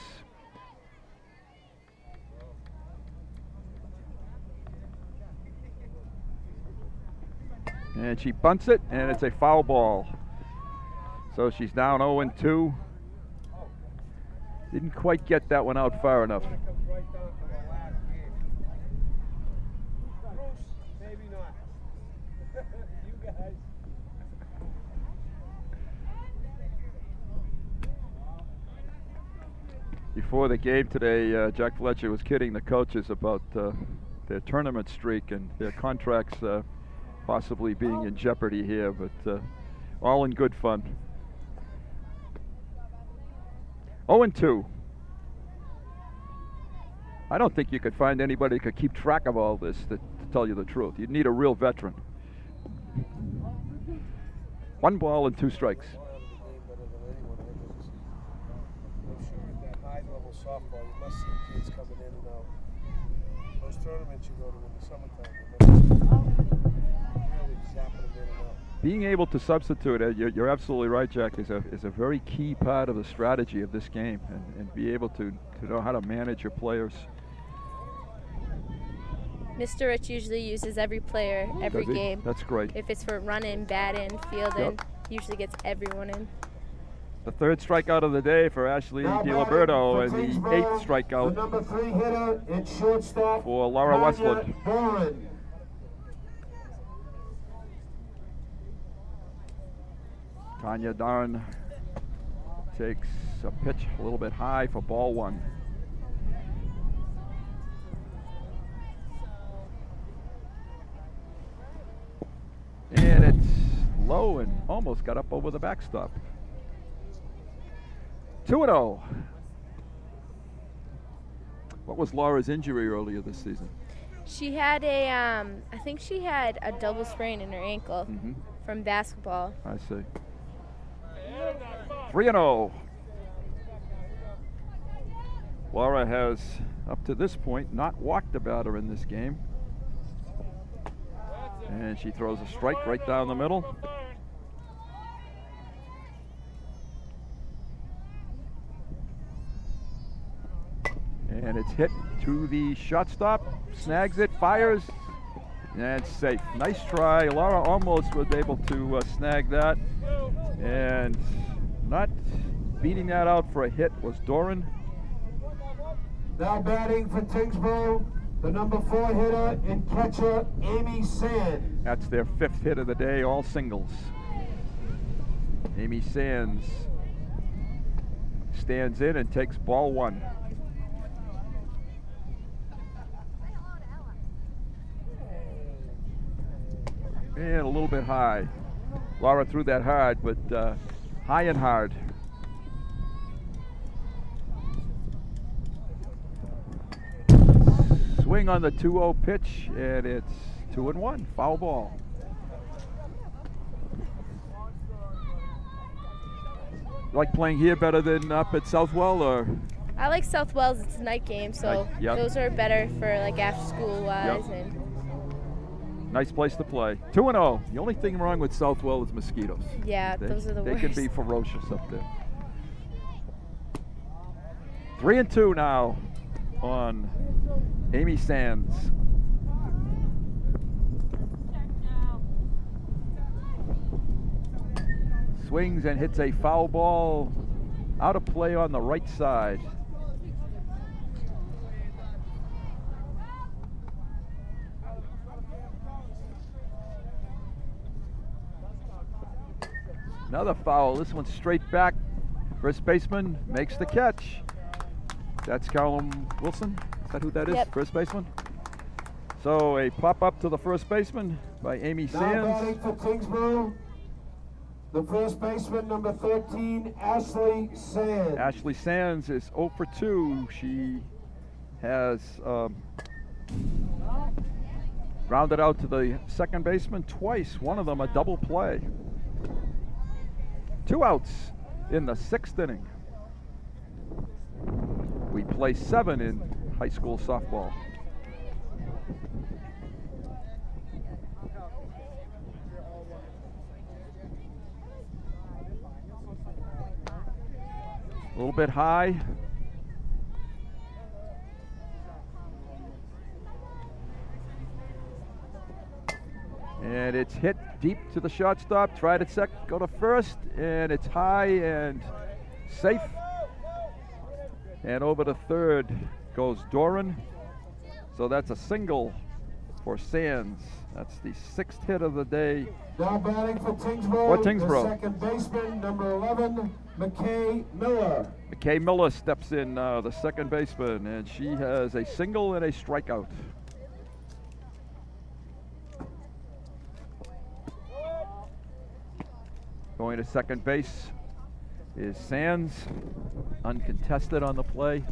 And she bunts it, and it's a foul ball. So she's down 0-2. Didn't quite get that one out far enough. Maybe not. You guys. Before the game today, Jack Fletcher was kidding the coaches about their tournament streak and their contracts possibly being in jeopardy here, but all in good fun. 0-2. I don't think you could find anybody who could keep track of all this, to tell you the truth. You'd need a real veteran. 1 ball and 2 strikes. I'm sure at that high-level softball, you must see kids coming in and out. Those tournaments you go to in the summertime, really zapping them in and out. Being able to substitute, you're absolutely right, Jack, is a very key part of the strategy of this game, and be able to know how to manage your players. Mr. Rich usually uses every player every Does he? game. That's great. If it's for running, batting, fielding, usually gets everyone in. The 3rd strikeout of the day for Ashley DiLiberto, and the 8th strikeout The number 3 hitter and shortstop for Laura Tanya Westland. Doran. Tanya Darn takes a pitch a little bit high for ball 1. And it's low and almost got up over the backstop. 2-0. What was Laura's injury earlier this season? She had I think she had a double sprain in her ankle from basketball. I see. 3-0. Laura has, up to this point, not walked a batter in this game. And she throws a strike right down the middle. And it's hit to the shortstop, snags it, fires, and it's safe. Nice try. Laura almost was able to snag that. And not beating that out for a hit was Doran. Now batting for Tyngsbough, the number 4 hitter and catcher, Amy Sands. That's their 5th hit of the day, all singles. Amy Sands stands in and takes ball 1. And a little bit high. Laura threw that hard, but high and hard. Swing on the 2-0 pitch, and it's 2-1, foul ball. Like playing here better than up at Southwell, or? I like Southwell's. It's a night game, so Yep. those are better for like after school wise. Yep. And Nice place to play. 2-0. The only thing wrong with Southwell is mosquitoes. yeah, those are the They worst. can be ferocious up there. 3-2 now on Amy Sands. Swings and hits a foul ball out of play on the right side. Another foul. This one's straight back. First baseman makes the catch. That's Carolyn Wilson. Is that who that is? Yep. First baseman. So a pop up to the first baseman by Amy Now Sands. batting for Tyngsbough, the first baseman, number 13, Ashley Sands. Ashley Sands is 0 for 2. She has rounded out to the second baseman twice. One of them a double play. 2 outs. in the 6th inning. We play 7 in high school softball. A little bit high. And it's hit deep to the shortstop. Tried at second, go to first, and it's high and safe. And over to third goes Doran. So that's a single for Sands. That's the 6th hit of the day. Now batting for Tyngsbough, Tyngsbough. the second baseman, number 11, McKay Miller. McKay Miller steps in, the second baseman, and she has a single and a strikeout. Going to second base is Sands, uncontested on the play.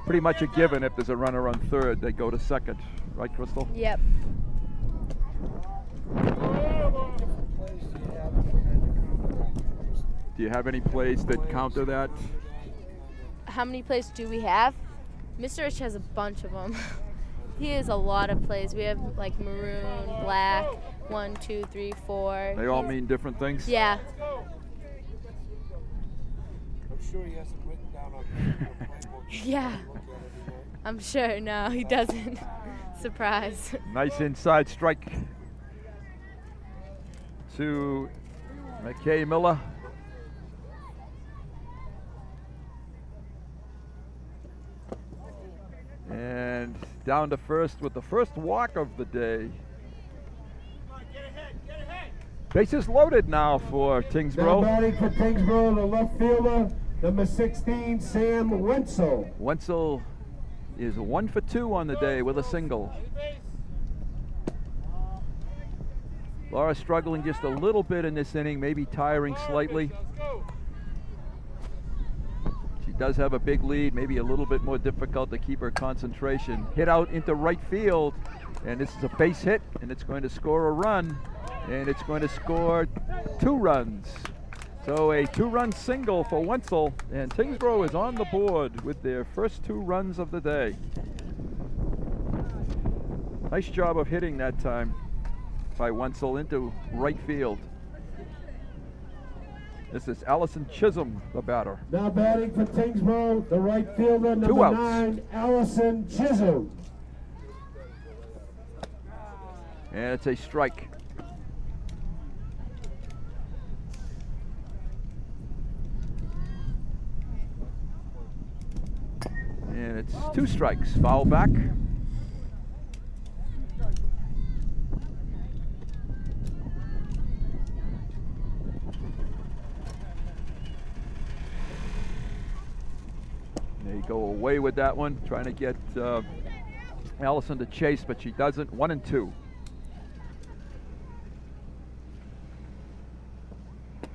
Pretty much a given if there's a runner on third, they go to second. Right, Crystal? Yep. Do you have any plays that counter that? How many plays do we have? Mr. Rich has a bunch of them. He has a lot of plays. We have like maroon, black, 1, 2, 3, 4. They all mean different things? Yeah. I'm sure he has it written down on paper. Yeah. I'm sure. No, he doesn't. Surprise. Nice inside strike to McKay Miller. And down to first with the first walk of the day. Bases loaded now for Now Tyngsbough. batting for Tyngsbough, the left fielder, number 16, Sam Wenzel. Wenzel is 1 for 2 on the day with a single. Laura struggling just a little bit in this inning, maybe tiring slightly. She does have a big lead, maybe a little bit more difficult to keep her concentration. Hit out into right field, and this is a base hit, and it's going to score a run, and it's going to score 2 runs. So a 2-run single for Wenzel, and Tyngsbough is on the board with their first 2 runs of the day. Nice job of hitting that time by Wenzel into right field. This is Allison Chisholm, the batter. Now batting for Tyngsbough, the right fielder, number 2 outs. 9, Allison Chisholm. And it's a strike. And it's 2 strikes. Foul back. They go away with that one, trying to get Allison to chase, but she doesn't. 1 and 2.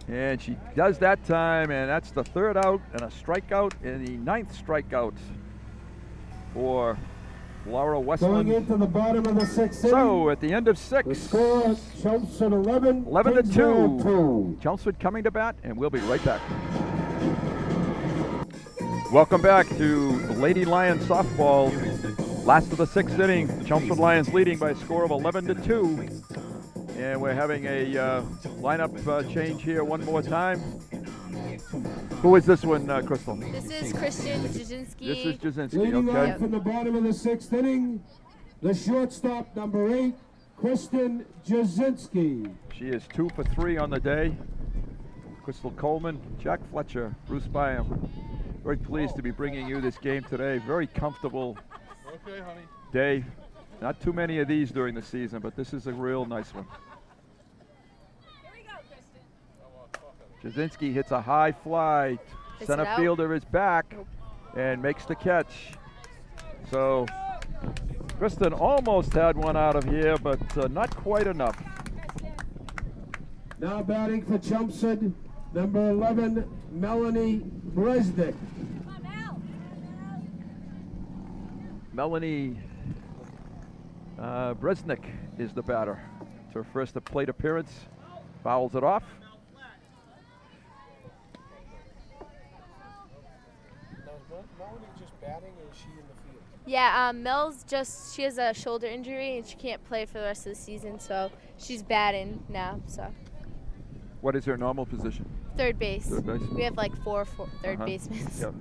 And she does that time, and that's the 3rd out and a strikeout, and the 9th strikeout for Laura Going Westland. into the bottom of the 6th inning. So at the end of 6, The score, Chelmsford 11, 11 to Tyngsbough 2. Chelmsford coming to bat, and we'll be right back. Welcome back to Lady Lions softball. Last of the 6th inning, Chelmsford Lions leading by a score of 11 to 2. And we're having a lineup change here one more time. Who is this one, Crystal? This is Christian Jasinski. This is Jasinski, Leading okay. on from the bottom of the 6th inning, the shortstop, number 8, Kristen Jasinski. She is 2 for 3 on the day. Crystal Coleman, Jack Fletcher, Bruce Byam. Very pleased to be bringing you this game today. Very comfortable day. Not too many of these during the season, but this is a real nice one. Jasinski hits a high fly. Is Center it out? fielder is back and makes the catch. So Kristen almost had one out of here, but not quite enough. Now batting for Chelmsford, number 11, Melanie Bresnick. Melanie Bresnick is the batter. It's her first plate appearance. Fouls it off. batting or is she in the field? Yeah, Mel's she has a shoulder injury and she can't play for the rest of the season, so she's batting now. So. What is her normal position? Third base. Third base. We have like four third basemen. Yep.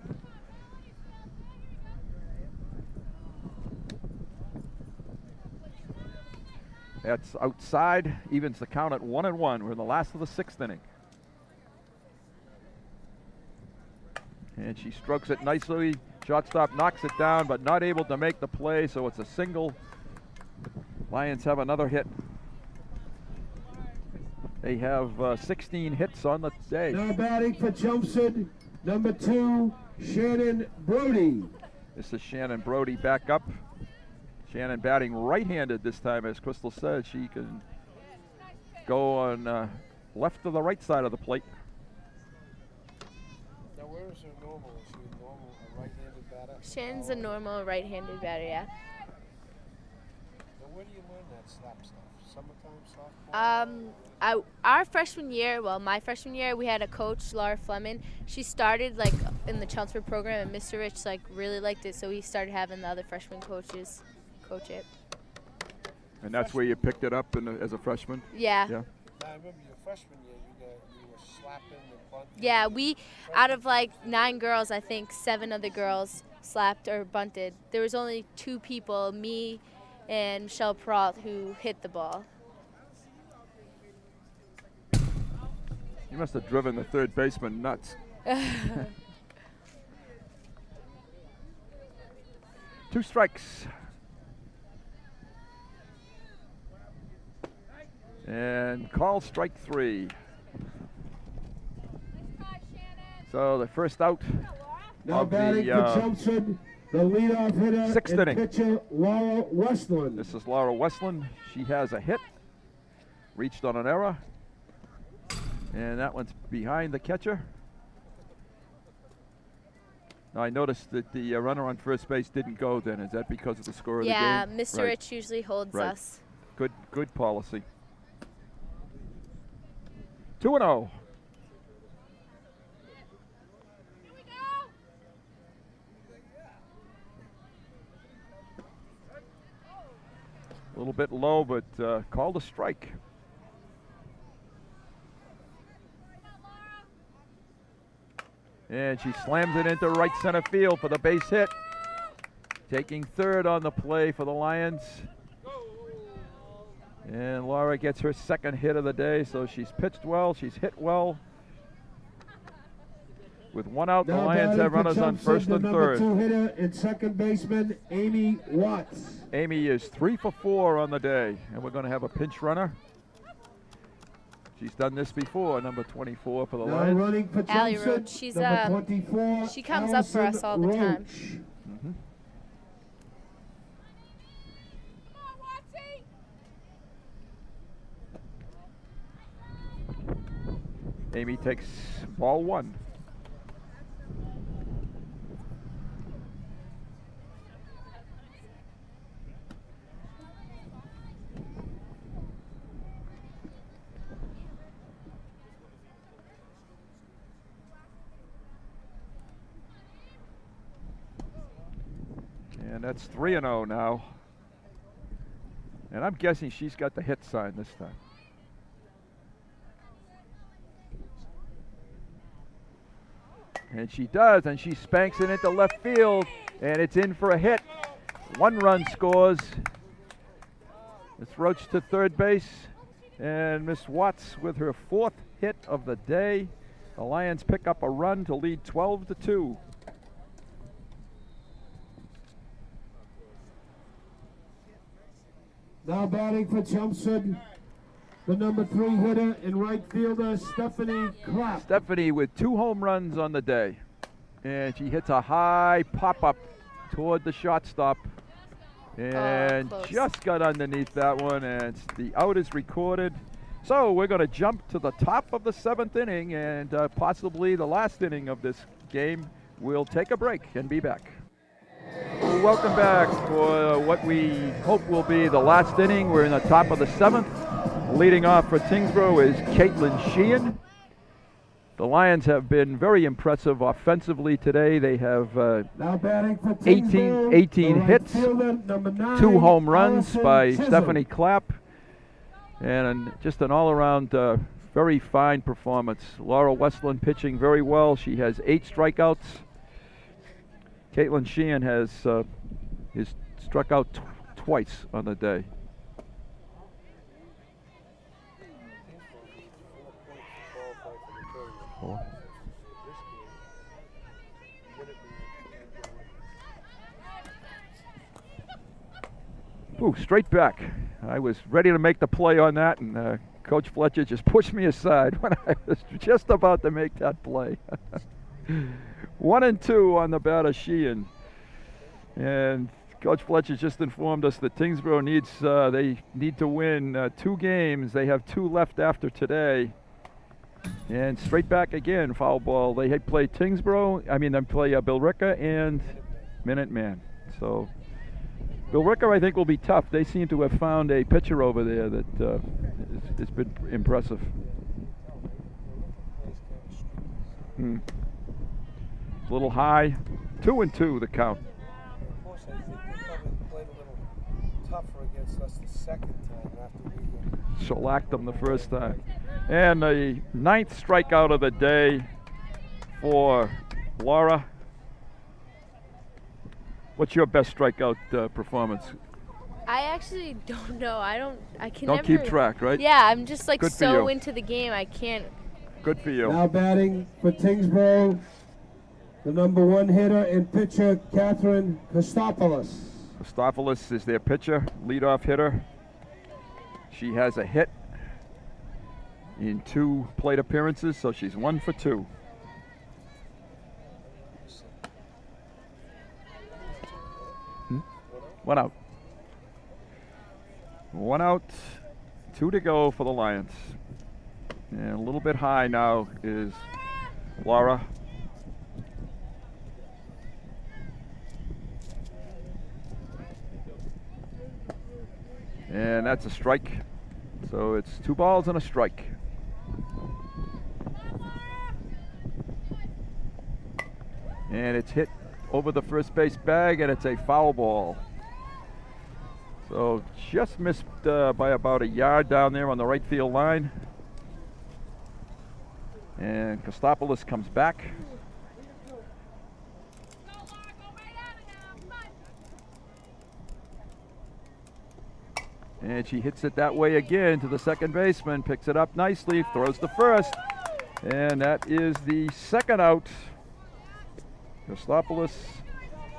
That's outside, evens the count at 1-1. We're in the last of the 6th inning. And she strokes it nicely. Shortstop knocks it down, but not able to make the play, so it's a single. Lions have another hit. They have 16 hits on the day. Now batting for Chelmsford, number 2, Shannon Brody. This is Shannon Brody back up. Shannon batting right-handed this time, as Crystal said. She can go on left to the right side of the plate. Now where is her normal? Is she a normal, a right-handed batter? Shannon's a normal right-handed batter, yeah. Now where do you learn that slap stuff? Summertime softball? Our freshman year, my freshman year, we had a coach, Laura Fleming. She started like in the Chelmsford program, and Mr. Rich really liked it, so we started having the other freshman coaches coach it. And that's where you picked it up as a freshman? Yeah. Now, I remember your freshman year, you were slapping and bunting. Yeah, out of like 9 girls, I think 7 of the girls slapped or bunted. There was only 2 people, me and Michelle Peralt, who hit the ball. You must have driven the third baseman nuts. 2 strikes. And call strike 3. So the first out Now of batting the for Chelmsford, the leadoff hitter 6th and inning. pitcher Laura Westland. This is Laura Westland. She has a hit. Reached on an error. And that one's behind the catcher. Now I noticed that the runner on first base didn't go then. Is that because of the score of the game? Yeah, Mr. Right. Rich usually holds us. Good policy. 2-0. A little bit low, but called a strike. And she slams it into right center field for the base hit. Taking third on the play for the Lions. And Laura gets her 2nd hit of the day, so she's pitched well, she's hit well. With 1 out, the Now Lions batting have for runners on Chelmsford, first the and number third. 2 hitter and second baseman, Amy Watts. Amy is 3 for 4 on the day, and we're going to have a pinch runner. She's done this before, number 24 for the Now Lions. running for Allie Chelmsford, Roach, she's, number 24, she comes up for us all the Allison time. Roach. Mm-hmm. Amy takes ball 1. And that's 3-0 now. And I'm guessing she's got the hit sign this time. And she does, and she spanks it into left field, and it's in for a hit. 1 run scores. It's Roach to third base, and Miss Watts with her 4th hit of the day. The Lions pick up a run to lead 12-2. Now batting for Chelmsford, the number 3 hitter and right fielder, Stephanie Clapp. Stephanie with 2 home runs on the day. And she hits a high pop-up toward the shortstop. And just got underneath that one, and the out is recorded. So we're going to jump to the top of the 7th inning, and possibly the last inning of this game. We'll take a break and be back. Welcome back for what we hope will be the last inning. We're in the top of the 7th. Leading off for Tyngsbough is Caitlin Sheehan. The Lions have been very impressive offensively today. They have Now batting for 18 Tyngsbough, the right hits, fielder, number 9, 2 home runs Allison by Chisholm. Stephanie Clapp, and just an all-around very fine performance. Laura Westland pitching very well. She has 8 strikeouts. Caitlin Sheehan has struck out twice on the day. Ooh, straight back. I was ready to make the play on that, and Coach Fletcher just pushed me aside when I was just about to make that play. 1-2 on the batter, Sheehan. And Coach Fletcher just informed us that Tyngsbough they need to win 2 games. They have 2 left after today. And straight back again, foul ball. They play Tyngsbough. They play Billerica and Minuteman. So Billerica, I think, will be tough. They seem to have found a pitcher over there that has been impressive. A little high. 2-2 the count. Unfortunately, I think they probably played a little tougher against us the second time after we Shellacked them the first time. And the 9th strikeout of the day for Laura. What's your best strikeout performance? I actually don't know. I can Don't never keep track, right? Yeah, I'm just like Good for so you. into the game. I can't. Good for you. Now batting for Tyngsbough, the number 1 hitter and pitcher, Catherine Kostopoulos. Kostopoulos is their pitcher, leadoff hitter. She has a hit in 2 plate appearances, so she's 1 for 2. One out. 1 out, 2 to go for the Lions. And a little bit high now is Laura. And that's a strike. So it's 2 balls and a strike. And it's hit over the first base bag, and it's a foul ball. So just missed by about a yard down there on the right field line. And Kostopoulos comes back. And she hits it that way again to the second baseman, picks it up nicely, throws the first. And that is the 2nd out. Kostopoulos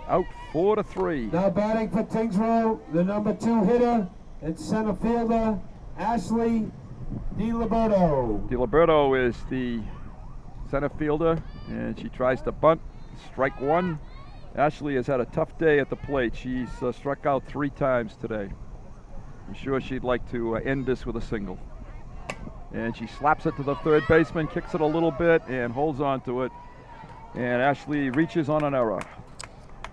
out 4-3. Now batting for Tyngsbough, the number 2 hitter and center fielder, Ashley DiLiberto. DiLiberto is the center fielder, and she tries to bunt, strike 1. Ashley has had a tough day at the plate. She's struck out 3 times today. I'm sure she'd like to end this with a single. And she slaps it to the third baseman, kicks it a little bit, and holds on to it. And Ashley reaches on an error.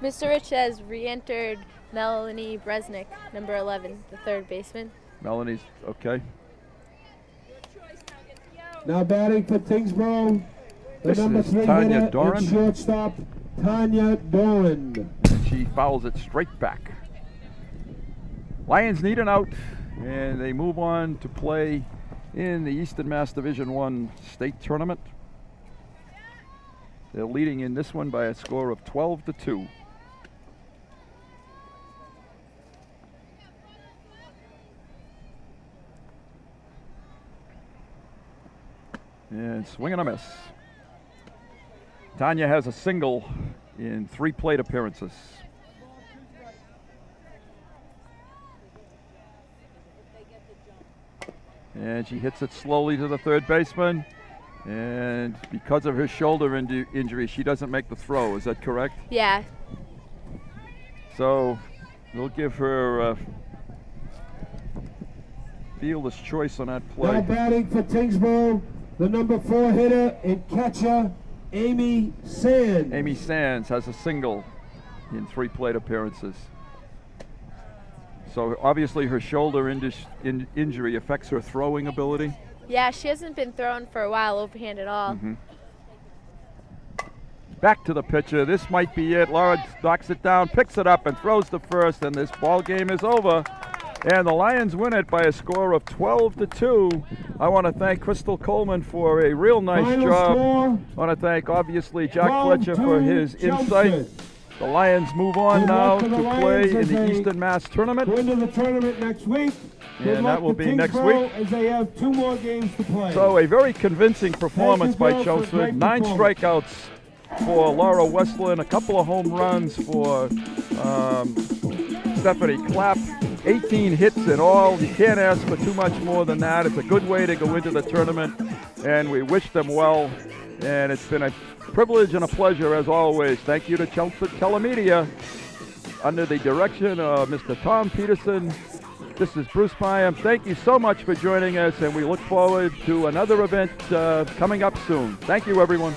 Mr. Rich has re-entered Melanie Bresnik, number 11, the third baseman. Melanie's okay. Now batting for Tyngsbough, the This number is 3 Tanya hitter Doran. and shortstop, Tanya Doran. And she fouls it straight back. Lions need an out, and they move on to play in the Eastern Mass Division I state tournament. They're leading in this one by a score of 12-2. And swing and a miss. Tanya has a single in 3 plate appearances. And she hits it slowly to the third baseman. And because of her shoulder injury, she doesn't make the throw. Is that correct? Yeah. So we'll give her fielder's choice on that play. Now batting for Tyngsbough, the number 4 hitter and catcher, Amy Sands. Amy Sands has a single in 3 plate appearances. So obviously her shoulder injury affects her throwing ability. Yeah, she hasn't been throwing for a while overhand at all. back to the pitcher. This might be it. Lawrence knocks it down, picks it up, and throws the first, and this ball game is over. And the Lions win it by a score of 12-2. I want to thank Crystal Coleman for a real nice Final job. score, I want to thank, obviously, Jack 12-2 Fletcher for his insight. Chelmsford. The Lions move on Good now luck to to the play Lions in as the they Eastern Mass Tournament. Go into the tournament next week. Good And luck that will to be next Tyngsbough week. as they have 2 more games to play. So a very convincing performance by girls, for a Chelmsford. great 9 performance. strikeouts for Laura Westland, a couple of home runs for Stephanie Clapp, 18 hits in all. You can't ask for too much more than that. It's a good way to go into the tournament, and we wish them well. And it's been a privilege and a pleasure as always. Thank you to Chelmsford Telemedia under the direction of Mr. Tom Peterson. This is Bruce Byam. Thank you so much for joining us, and we look forward to another event coming up soon. Thank you, everyone.